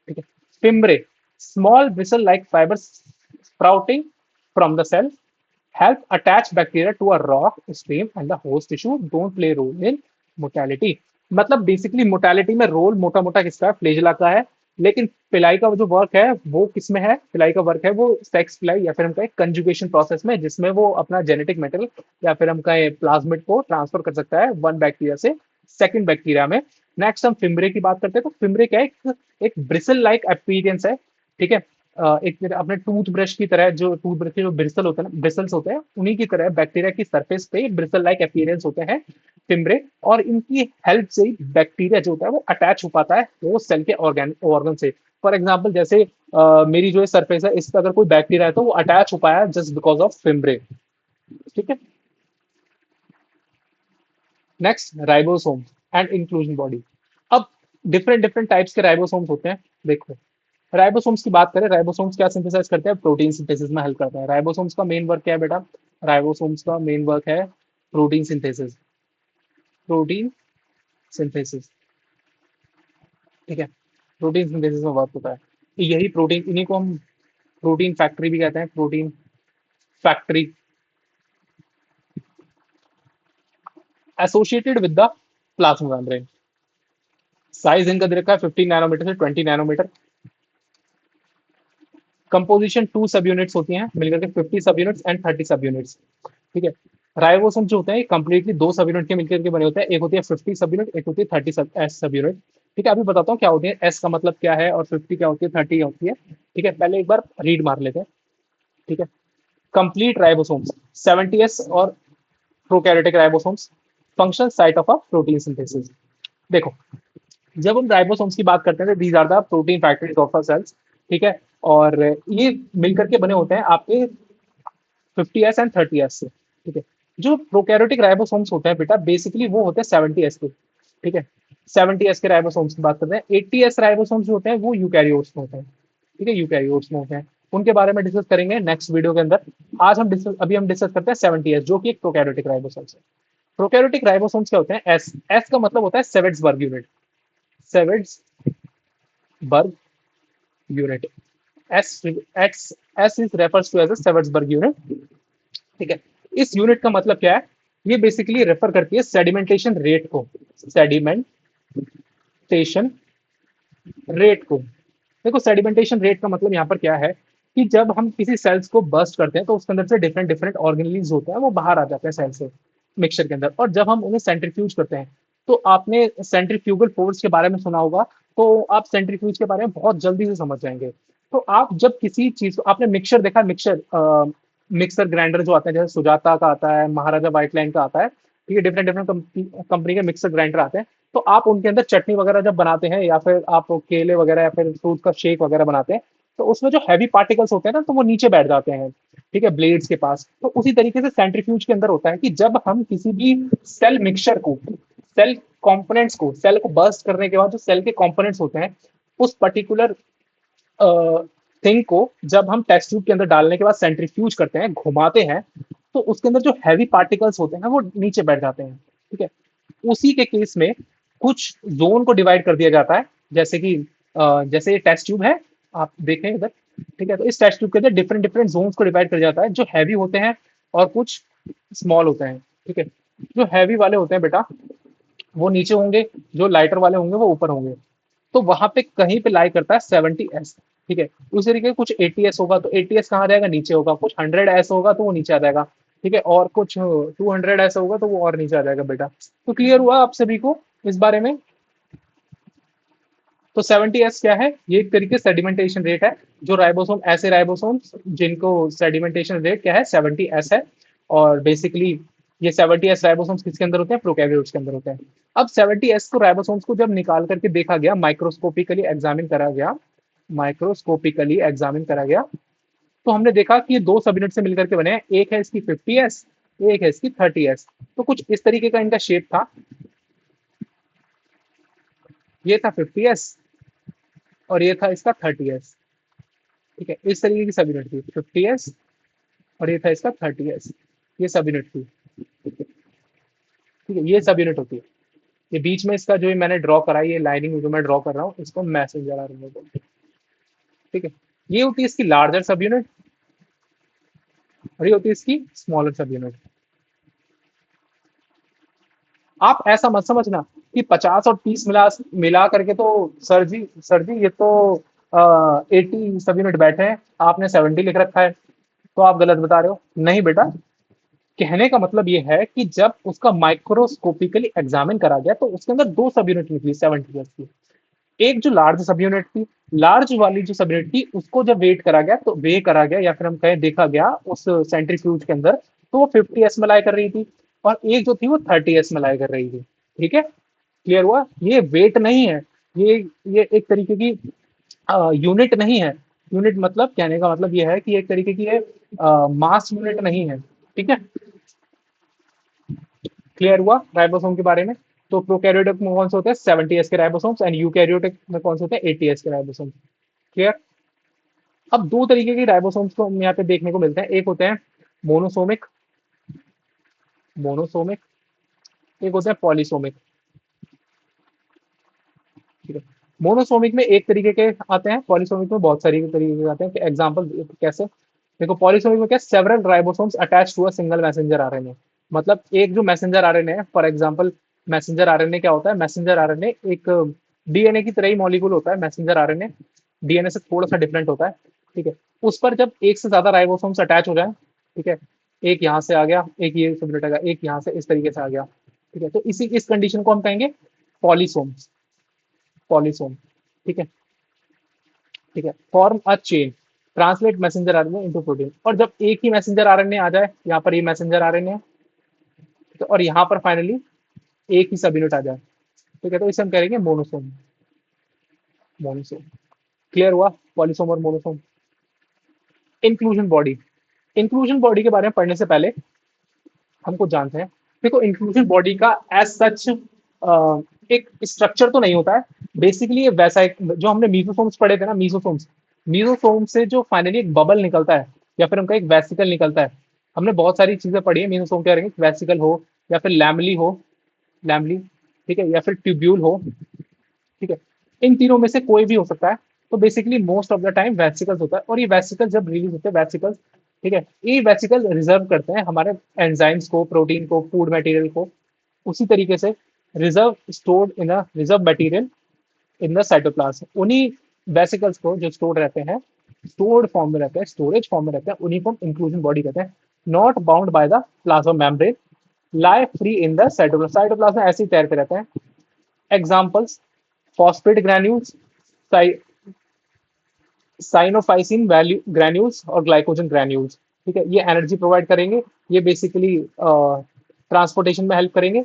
ठीक है। Fimbriae, small bristle like fibre sprouting from the cell, help attach bacteria to a rock stream and the host tissue don't play role in mortality। मतलब बेसिकली मोर्टेलिटी में रोल मोटा मोटा किसका है, फ्लेजिला का है। लेकिन पिलाई का जो वर्क है वो किसमें है, पिलाई का वर्क है वो सेक्स पिलाई या फिर हम कहें कंजुगेशन प्रोसेस में, जिसमें वो अपना जेनेटिक मेटेरियल या फिर हम कहें प्लाज्मिड को ट्रांसफर कर सकता है वन बैक्टीरिया से सेकंड बैक्टीरिया में। नेक्स्ट हम फिमरे की बात करते हैं, तो फिमरे क्या है, एक ब्रिसल लाइक अपीयरेंस है। ठीक है, एक अपने टूथ ब्रश की तरह, जो टूथ ब्रश के जो ब्रिसल होते हैं ना, ब्रिसल्स होते हैं, उन्हीं की तरह बैक्टीरिया की सरफेस पे ब्रिसल लाइक अपीयरेंस होते हैं फिमरे। और इनकी हेल्प से ही बैक्टीरिया जो होता है वो अटैच हो पाता है वो सेल के ऑर्गन से। फॉर एग्जाम्पल जैसे मेरी जो सरफेस है इस पर अगर कोई बैक्टीरिया है तो वो अटैच हो पाया जस्ट बिकॉज ऑफ फिमरे। ठीक है, next ribosome and inclusion body. अब डिफरेंट डिफरेंट टाइप्स के राइबोसोम्स होते हैं। देखो, राइबोसोम्स की बात करें, राइबोसोम्स क्या सिंथेसाइज करते हैं, प्रोटीन सिंथेसिस में हेल्प करते हैं। राइबोसोम्स का मेन वर्क क्या है बेटा, राइबोसोम्स का मेन वर्क है प्रोटीन सिंथेसिस, प्रोटीन सिंथेसिस। ठीक है, प्रोटीन सिंथेसिस में वर्क होता है। यही प्रोटीन, इन्हीं को हम प्रोटीन फैक्ट्री भी कहते हैं, protein factory. Associated with the plasma membrane. Size इनका दे रखा है 15 नैनोमीटर से 20 नैनोमीटर। कंपोजिशन 2 सब यूनिट्स होती हैं मिलकर के 50 सब यूनिट्स एंड 30 सब यूनिट्स। ठीक है, राइबोसोम जो होते हैं कंप्लीटली दो सब यूनिट के मिलकर के बने होते हैं, एक होती है 50 सब यूनिट, एक होती है 30 सब एस सब यूनिट। ठीक है, अभी बताता हूँ क्या होती है, एस का मतलब क्या है और 50 क्या होती है, 30 क्या होती है। ठीक है, पहले एक बार रीड मार लेते हैं। ठीक है, कंप्लीट राइबोसोम्स 70s और prokaryotic ribosomes, function site of a protein synthesis. देखो, जब हम राइबोसोम्स की बात करते हैं तो these are the protein factories of a cells. ठीक है, और ये मिलकर के बने होते हैं आपके 50s एंड 30s से। ठीक है, जो प्रोकैरियोटिक राइबोसोम्स होते हैं बेटा बेसिकली वो होते हैं 70s के। ठीक है, 70s के राइबोसोम्स की बात करते हैं। 80s राइबोसोम्स जो होते हैं वो यूकैरियोट्स में होते हैं। ठीक है, यूकैरियोट्स में होते हैं, उनके बारे में डिस्कस करेंगे नेक्स्ट वीडियो के अंदर। आज हम डिस्कस अभी हम डिस्कस करते हैं 70s जो कि एक प्रोकैरियोटिक राइबोसोम्स है। प्रोकैरियोटिक राइबोसोम्स क्या होते हैं, एस, एस का मतलब होता है Svedberg unit, Svedberg unit. S x S is refers to as a Svedberg unit. ठीक है, इस यूनिट का मतलब क्या है, ये बेसिकली रेफर करती है सेडिमेंटेशन रेट को, सेडिमेंटेशन रेट को। देखो, सेडिमेंटेशन रेट का मतलब यहाँ पर क्या है कि जब हम किसी सेल्स को बर्स्ट करते हैं तो उसके अंदर से डिफरेंट डिफरेंट ऑर्गेनिल्स होते हैं वो बाहर आ जाते हैं सेल से मिक्सचर के अंदर, और जब हम उन्हें सेंट्रीफ्यूज करते हैं तो आपने सेंट्रीफ्यूगल फोर्स के बारे में सुना होगा, तो आप सेंट्रीफ्यूज के बारे में बहुत जल्दी से समझ जाएंगे। तो आप जब किसी चीज को, आपने मिक्सचर देखा, मिक्सचर मिक्सर ग्राइंडर जो आता है, जैसे सुजाता का आता है, महाराजा व्हाइट लाइन का आता है। ठीक है, डिफरेंट डिफरेंट कंपनी के मिक्सर ग्राइंडर आते हैं। तो आप उनके अंदर चटनी वगैरह जब बनाते हैं या फिर आप केले वगैरह या फिर फ्रूट का शेक वगैरह बनाते हैं, तो उसमें जो हैवी पार्टिकल्स होते हैं ना तो वो नीचे बैठ जाते हैं। ठीक है, ब्लेड्स के पास। तो उसी तरीके से सेंट्रीफ्यूज के अंदर होता है कि जब हम किसी भी सेल मिक्सचर को, सेल कंपोनेंट्स को, सेल को बर्स्ट करने के बाद जो सेल के कंपोनेंट्स होते हैं उस पर्टिकुलर थिंग को जब हम टेस्ट ट्यूब के अंदर डालने के बाद सेंट्रीफ्यूज करते हैं, घुमाते हैं, तो उसके अंदर जो हैवी पार्टिकल्स होते हैं वो नीचे बैठ जाते हैं। ठीक है, उसी के केस में कुछ जोन को डिवाइड कर दिया जाता है, जैसे कि जैसे ये टेस्ट ट्यूब है, आप देखें इधर। ठीक है, तो इस टेस्ट ट्यूब के अंदर डिफरेंट डिफरेंट जोन्स को डिवाइड कर जाता है, जो हैवी होते हैं और कुछ स्मॉल होते हैं। ठीक है, जो हैवी वाले होते हैं बेटा वो नीचे होंगे, जो लाइटर वाले होंगे वो ऊपर होंगे। तो वहां पे कहीं पे लाई करता है 70s। ठीक है, उसी तरीके कुछ 80s होगा तो 80s कहाँ जाएगा, नीचे होगा। कुछ 100s होगा तो वो नीचे आ जाएगा। ठीक है, और कुछ 200s होगा तो वो और नीचे आ जाएगा बेटा। तो क्लियर हुआ आप सभी को इस बारे में। तो 70s क्या है, ये एक तरीके से सेडिमेंटेशन रेट है। जो राइबोसोम, ऐसे राइबोसोम जिनको सेडिमेंटेशन रेट क्या है 70s है। और बेसिकली ये 70s राइबोसोम्स किसके अंदर होते हैं, प्रोकैरियोट्स के अंदर होते हैं। अब 70s को राइबोसोम्स को जब निकाल करके देखा गया, माइक्रोस्कोपिकली एग्जामिन करा गया, माइक्रोस्कोपिकली एग्जामिन करा गया, तो हमने देखा कि ये दो सब यूनिट से मिलकर के बने हैं। एक है इसकी 50s, एक है इसकी 30s। तो कुछ इस तरीके का इनका शेप था, ये था 50s और ये था इसका 30s। ठीक है, इस तरीके की सब यूनिट थी 50s और ये था इसका 30s। ये सब यूनिट थी। ठीक है, ये सब यूनिट होती है। ये बीच में इसका जो ये मैंने ड्रॉ करा है, ये लाइनिंग जो मैं ड्रॉ कर रहा हूँ इसको मैसेंजर आरएनए बोलते हैं। ठीक है, ये होती है इसकी लार्जर सब यूनिट। और ये होती है इसकी स्मॉलर सब यूनिट। आप ऐसा मत समझना कि 50 और 30 मिला मिला करके तो सर जी ये तो 80 सब यूनिट बैठे हैं, आपने 70 लिख रखा है, तो आप गलत बता रहे हो। नहीं बेटा, कहने का मतलब ये है कि जब उसका माइक्रोस्कोपिकली एग्जामिन करा गया तो उसके अंदर दो सब यूनिट निकली 70 की। एक जो लार्ज सब यूनिट थी, लार्ज वाली जो सब यूनिट थी उसको जब वेट करा गया, तो वे करा गया या फिर हम कहें देखा गया उस सेंट्रीफ्यूज के अंदर, तो वो 50 एस में लाई कर रही थी, और एक जो थी वो 30 एस में लाई कर रही थी। ठीक है, क्लियर हुआ? ये वेट नहीं है, ये ये एक तरीके की यूनिट नहीं है। यूनिट मतलब, कहने का मतलब ये है कि एक तरीके की ये मास यूनिट नहीं है। ठीक है, क्लियर हुआ राइबोसोम के बारे में? तो प्रोकैरियोटिक में कौन से होते हैं 70 एस के राइबोसोम्स, एंड यूकैरियोटिक में कौन से होते हैं 80 एस के राइबोसोम्स। क्लियर? अब दो तरीके के राइबोसोम्स को हम यहाँ पे देखने को मिलते हैं, एक होते हैं मोनोसोमिक, मोनोसोमिक, एक होते हैं पॉलीसोमिक। ठीक है, मोनोसोमिक में एक तरीके के आते हैं, पॉलीसोमिक में बहुत सारी तरीके के आते हैं। एग्जाम्पल कैसे? देखो, पॉलीसोमिक में क्या, several ribosomes attach to a single messenger RNA. मतलब एक जो मैसेंजर आरएनए है, फॉर एग्जांपल मैसेंजर आरएनए क्या होता है, मैसेंजर आरएनए एक डीएनए की तरह ही मॉलिक्यूल होता है मैसेंजर आरएनए, डीएनए से थोड़ा सा डिफरेंट होता है। ठीक है, उस पर जब एक से ज्यादा राइबोसोम्स अटैच हो जाए, ठीक है, एक यहाँ से आ गया, एक ये सबमिट आ गया, एक यहाँ से इस तरीके से आ गया, ठीक है, तो इस कंडीशन को हम कहेंगे पॉलीसोम्स, पॉलीसोम। ठीक है, ठीक है, form a chain, translate messenger RNA into protein. और जब एक ही मैसेंजर आरएनए आ जाए, यहाँ पर ये मैसेंजर आरएनए है, तो और यहाँ पर फाइनली एक ही सब यूनिट आ जाए, ठीक है, तो इसे हम कहेंगे मोनोसोम, मोनोसोम। क्लियर हुआ पॉलीसोम और मोनोसोम? इंक्लूजन बॉडी, इंक्लूजन बॉडी के बारे में पढ़ने से पहले हमको जानते हैं। देखो, इंक्लूजन बॉडी का एज सच एक स्ट्रक्चर तो नहीं होता है। बेसिकली ये वैसा एक, जो हमने मीसोसोम्स पढ़े थे ना, मीसोसोम्स, मीसोसोम से जो फाइनली एक बबल निकलता है या फिर उनका एक वेसिकल निकलता है। हमने बहुत सारी चीजें पढ़ी है मीसोसोम के बारे में, वेसिकल हो या फिर लैमली हो, लैमली, ठीक है, या फिर ट्यूब्यूल हो। ठीक है, इन तीनों में से कोई भी हो सकता है। तो basically most of the time vesicles होता है, और ये वेसिकल जब रिलीज होते हैं वेसिकल्स, ठीक है, ये वेसिकल रिजर्व करते हैं हमारे एंजाइम्स को, प्रोटीन को, फूड मटेरियल को। उसी तरीके से reserve stored in a reserve material in the cytoplasm, उन्हीं वेसिकल्स को जो स्टोर्ड रहते हैं, स्टोर्ड फॉर्म में रहते हैं, स्टोरेज फॉर्म में रहते हैं, उन्हीं को हम इंक्लूजन बॉडी कहते हैं। Not bound by the plasma membrane, lie free in the cytoplasm, cytoplasm में ऐसे ही तैरते रहते हैं। Examples, phosphate granules, cyanophycin value granules और ग्लाइकोजन ग्रैन्यूल्स। ठीक है, ये एनर्जी प्रोवाइड करेंगे, ये बेसिकली ट्रांसपोर्टेशन में हेल्प करेंगे।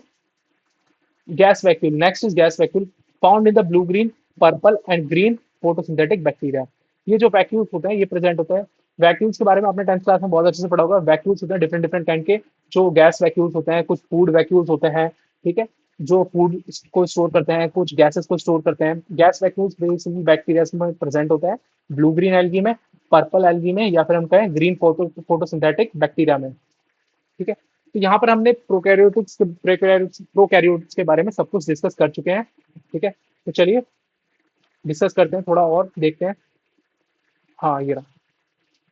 Gas vacuole, next is gas vacuole, found in the blue green purple and green photosynthetic bacteria. ये जो वैक्यूल्स होते हैं ये प्रेजेंट होते हैं। वैक्यूल्स के बारे में आपने 10th क्लास में बहुत अच्छे से पढ़ा होगा। वैक्यूल्स होते हैं डिफरेंट डिफरेंट काइंड के, जो गैस वैक्यूल्स होते हैं, कुछ फूड वैक्यूल्स होते हैं, ठीक है, जो फूड को स्टोर करते हैं, कुछ गैसेस को स्टोर करते हैं। गैस वैक्यूल्स बेसिकली बैक्टीरिया में प्रेजेंट होते हैं, ब्लू ग्रीन एल्गी में, पर्पल एल्गी में, या फिर हम कहें ग्रीन फोटोसिंथेटिक बैक्टीरिया में। ठीक है, तो यहाँ पर हमने प्रोकैरियोट्स के बारे में सब कुछ डिस्कस कर चुके हैं। ठीक है, तो चलिए डिस्कस करते हैं, थोड़ा और देखते हैं। हाँ, ये रहा,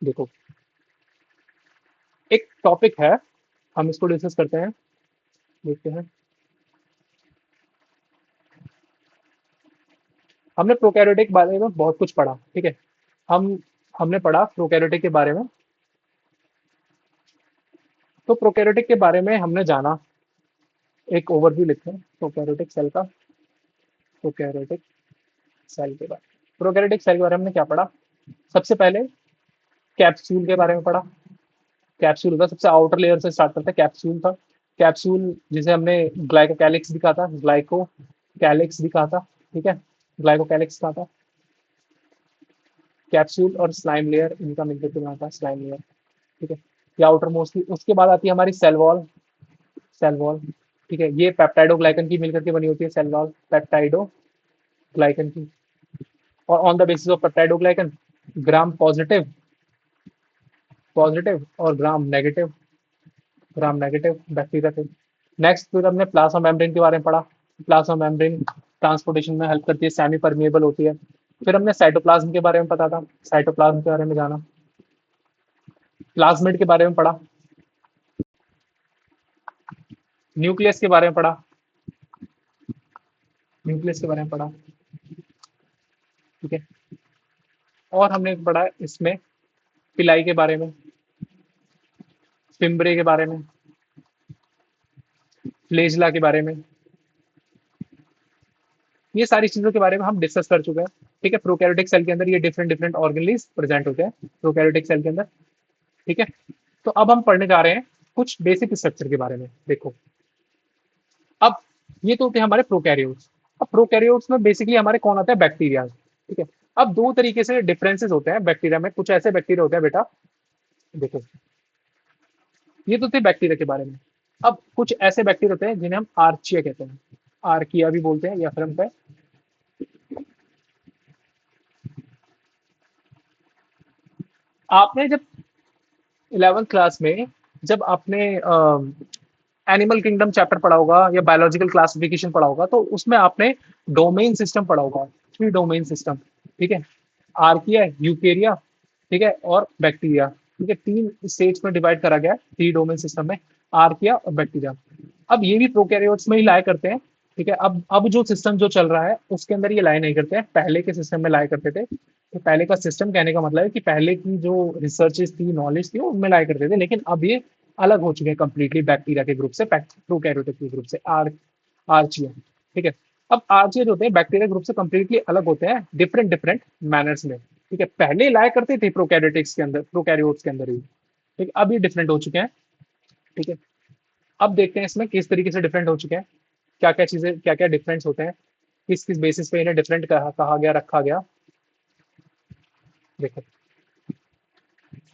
देखो, एक टॉपिक है, हम इसको डिस्कस करते हैं, देखते हैं। हमने प्रोकैरियोटिक के बारे में बहुत कुछ पढ़ा, ठीक है, हम हमने पढ़ा प्रोकैरियोटिक के बारे में। तो प्रोकैरियोटिक के बारे में हमने जाना, एक ओवरव्यू लिखते हैं प्रोकैरियोटिक सेल का। प्रोकैरियोटिक सेल के बारे में, प्रोकैरियोटिक सेल के बारे में हमने क्या पढ़ा? सबसे पहले कैप्सूल के बारे में पढ़ा। कैप्सूल होता है, सबसे आउटर लेयर से स्टार्ट करते हैं, कैप्सूल था। कैप्सूल जिसे हमने ग्लाइकोकैलिक्स भी कहा था, ग्लाइकोकैलिक्स भी कहा था, ठीक है, ग्लाइकोकैलिक्स कहा था। कैप्सूल और स्लाइम लेयर, इनका मिलकर के बनाता है स्लाइम लेयर, ठीक है, ये आउटर मोस्ट थी। उसके बाद आती है हमारी सेल वॉल, सेल वॉल, ठीक है, ये पेप्टाइडोग्लाइकन की मिलकर के बनी होती है सेल वॉल, पेप्टाइडोग्लाइकन की। और on the basis of peptidoglycan, gram positive, positive और ग्राम नेगेटिव बैक्टीरिया थे। नेक्स्ट फिर हमने प्लाज्मा मेम्ब्रेन के बारे में पढ़ा। प्लाज्मा मेम्ब्रेन ट्रांसपोर्टेशन में हेल्प करती है, सेमी परमिएबल होती है। फिर हमने साइटोप्लाज्म के बारे में पता था, साइटोप्लाज्म के बारे में जाना। प्लाज्मिड के बारे में पढ़ा, न्यूक्लियस के बारे में पढ़ा, न्यूक्लियस के बारे में पढ़ा। ठीक है, और हमने पढ़ा इसमें पिलाई के बारे में, फिम्ब्रे के बारे में, फ्लेजला के बारे में, ये सारी चीजों के बारे में हम डिस्कस कर चुके हैं। ठीक है, प्रोकैरियोटिक सेल के अंदर ये डिफरेंट डिफरेंट ऑर्गेनेल्स प्रेजेंट होते हैं प्रोकैरियोटिक सेल के अंदर। ठीक है, तो अब हम पढ़ने जा रहे हैं कुछ बेसिक स्ट्रक्चर के बारे में। देखो, अब ये तो थे हमारे प्रोकैरियोट्स। अब प्रोकैरियोट्स में बेसिकली हमारे कौन आता है, बैक्टीरिया। ठीक है, अब दो तरीके से डिफरेंसेस होते हैं बैक्टीरिया में। कुछ ऐसे बैक्टीरिया होते हैं बेटा, देखो, ये तो थे बैक्टीरिया के बारे में। अब कुछ ऐसे बैक्टीरिया होते हैं जिन्हें हम आर्चिया कहते हैं, आर्किया भी बोलते हैं, या फिर हम कहें, आपने जब 11th क्लास में जब आपने एनिमल किंगडम चैप्टर पढ़ा होगा या बायोलॉजिकल क्लासिफिकेशन पढ़ा होगा, तो उसमें आपने डोमेन सिस्टम पढ़ा होगा, 3 डोमेन सिस्टम। ठीक है, आर्किया, यूकेरिया, ठीक है, और बैक्टीरिया। ठीक है, 3 स्टेज में डिवाइड करा गया है 3 डोमेन सिस्टम में, आर्किया और बैक्टीरिया। अब ये भी प्रोकैरियोट्स में ही लाया करते हैं। ठीक है, अब जो सिस्टम जो चल रहा है उसके अंदर ये लाया नहीं करते हैं, पहले के सिस्टम में लाया करते थे। तो पहले का सिस्टम कहने का मतलब है कि पहले की जो रिसर्चेस थी, नॉलेज थी, वो उनमें लाया करते थे, लेकिन अब ये अलग हो चुके हैं कंप्लीटली बैक्टीरिया के ग्रुप से, प्रोकैरियोटिक के ग्रुप से, आर्चिया। ठीक है, अब आर्चिया जो होते हैं बैक्टीरिया ग्रुप से कंप्लीटली अलग होते हैं डिफरेंट डिफरेंट मैनर्स में। ठीक है, पहले लाया करते थे प्रोकैरियोटिक्स के अंदर, प्रोकैरियोट्स के अंदर ही। ठीक है, अब ये डिफरेंट हो चुके हैं। ठीक है, अब देखते हैं इसमें किस तरीके से डिफरेंट हो चुके हैं, क्या क्या चीजें, क्या क्या डिफरेंस होते हैं, किस किस बेसिस पे इन्हें डिफरेंट कहा गया, रखा गया। देखो,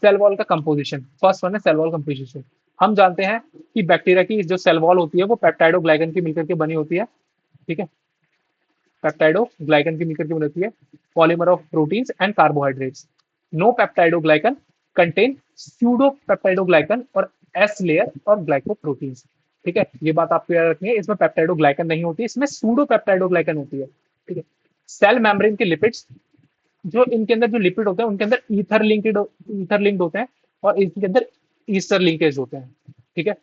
सेल वॉल का कंपोजिशन, फर्स्ट वन है सेल वॉल कंपोजिशन। हम जानते हैं कि बैक्टीरिया की जो सेल वॉल होती है वो पेप्टाइडोग्लाइकन की मिलकर के बनी होती है। ठीक है, पेप्टाइडोग्लाइकन की मिलकर के बनी होती है, polymer of proteins and carbohydrates. No peptidoglycan contain pseudo peptidoglycan और एस लेयर और ग्लाइकोप्रोटीन्स। ठीक है, ये बात आपको याद रखनी है, इसमें पेप्टाइडोग्लाइकन नहीं होती, इसमें सूडो पेप्टाइडोग्लाइकन होती है। ठीक है, सेल मेम्ब्रेन के लिपिड्स, जो इनके अंदर जो लिपिड होते हैं उनके अंदर ईथर लिंक्ड होते हैं, और इनके अंदर ईस्टर लिंकेज होते हैं। ठीक है,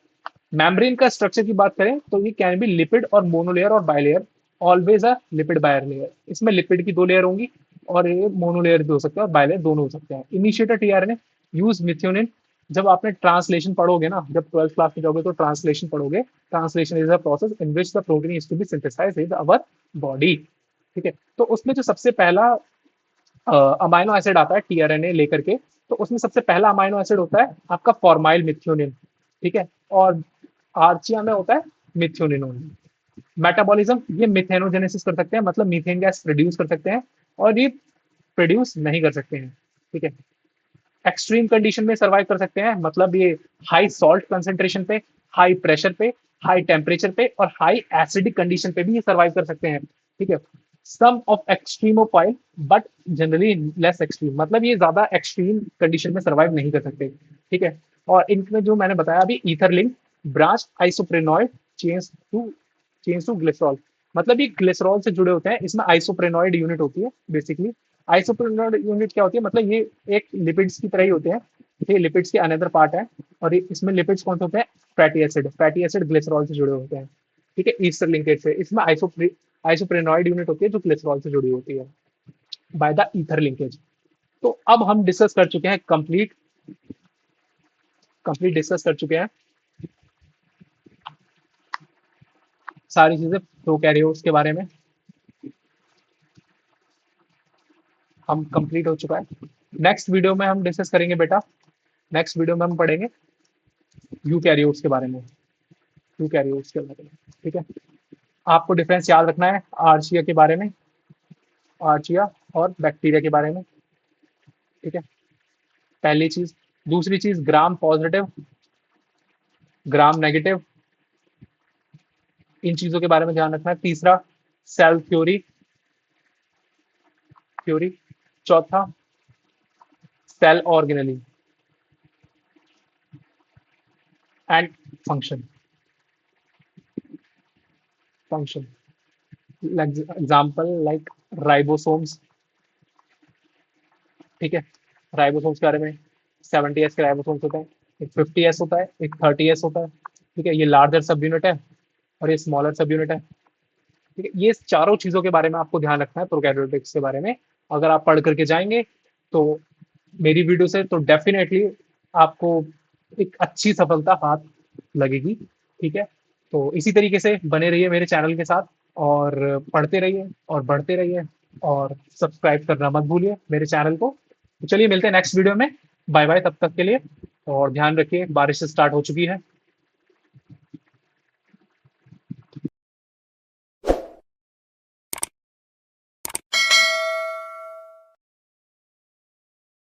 मेम्ब्रेन का स्ट्रक्चर की बात करें तो ये कैन बी लिपिड और मोनोलेयर और bilayer, always a lipid bilayer. इसमें लिपिड की 2 लेयर होंगी, और ये मोनोलेयर भी हो सकता है और बायलेयर दोनों हो सकते हैं। Initiator tRNA use methionine. जब आपने ट्रांसलेशन पढ़ोगे ना, जब 12th क्लास में जाओगे तो ट्रांसलेशन पढ़ोगे। Translation is a process in which the protein is to be synthesised in our body. ठीक है, तो उसमें जो सबसे पहला अमाइनो एसिड आता है टीआरएनए लेकर के, तो उसमें सबसे पहला अमाइनो एसिड होता है आपका फॉर्माइल मिथ्योनिन। ठीक है, और आर्चिया में होता है मिथ्योनिन ओनली। मेटाबॉलिज्म, ये मिथेनोजेनेसिस कर सकते हैं, मतलब मीथेन गैस प्रोड्यूस कर सकते हैं, और ये प्रोड्यूस नहीं कर सकते हैं। ठीक है, एक्सट्रीम कंडीशन में सर्वाइव कर सकते हैं, मतलब ये हाई सॉल्ट कंसेंट्रेशन पे, हाई प्रेशर पे, हाई टेम्परेचर पे और हाई एसिडिक कंडीशन पे भी ये सर्वाइव कर सकते हैं। ठीक है, some of extremophile but generally less extreme, मतलब ये ज्यादा एक्सट्रीम कंडीशन में सर्वाइव नहीं कर सकते। ठीक है, और इनमें जो मैंने बताया अभी, ether link, branch isoprenoid change to glycerol, मतलब ये ग्लिसरॉल से जुड़े होते हैं। इसमें आइसोप्रेनॉइड यूनिट होती है बेसिकली। आइसोप्रेनॉइड यूनिट क्या होती है, मतलब ये एक लिपिड्स की तरह ही होते हैं। ये लिपिड्स के अनदर पार्ट है, और इसमें लिपिड्स कौन से होते हैं, फैटी एसिड ग्लिसरॉल से जुड़े होते हैं। ठीक है, ईस्टर लिंकेज से। इसमें आइसोप्रेनॉइड यूनिट होती है जो ग्लिसरॉल से जुड़ी होती है बाय द ईथर लिंकेज। तो अब हम डिस्कस कर चुके हैं, कंप्लीट कंप्लीट डिस्कस कर चुके हैं सारी चीजें प्रोकैरियोट्स के बारे में। हम कंप्लीट हो चुका है। नेक्स्ट वीडियो में हम डिस्कस करेंगे बेटा, नेक्स्ट वीडियो में हम पढ़ेंगे यूकैरियोट्स के बारे में, यूकैरियोट्स के बारे में। ठीक है, आपको डिफरेंस याद रखना है आर्चिया के बारे में, आर्चिया और बैक्टीरिया के बारे में। ठीक है, पहली चीज। दूसरी चीज, ग्राम पॉजिटिव, ग्राम नेगेटिव, इन चीजों के बारे में ध्यान रखना है। तीसरा, सेल थ्योरी। चौथा, cell organelle and function, function example like ribosomes. ठीक है, राइबोसोम्स के बारे में, 70s के राइबोसोम्स होते हैं, एक 50s होता है, एक 30s होता है। ठीक है, ये लार्जर सब यूनिट है और ये स्मॉलर सब यूनिट है। ठीक है, ये चारों चीजों के बारे में आपको ध्यान रखना है प्रोकैरियोटिक्स के बारे में। अगर आप पढ़ करके जाएंगे तो मेरी वीडियो से तो डेफिनेटली आपको एक अच्छी सफलता हाथ लगेगी। ठीक है, तो इसी तरीके से बने रहिए मेरे चैनल के साथ और पढ़ते रहिए और बढ़ते रहिए और सब्सक्राइब करना मत भूलिए मेरे चैनल को। तो चलिए मिलते हैं नेक्स्ट वीडियो में। बाय बाय तब तक के लिए, और ध्यान रखिए बारिश स्टार्ट हो चुकी है।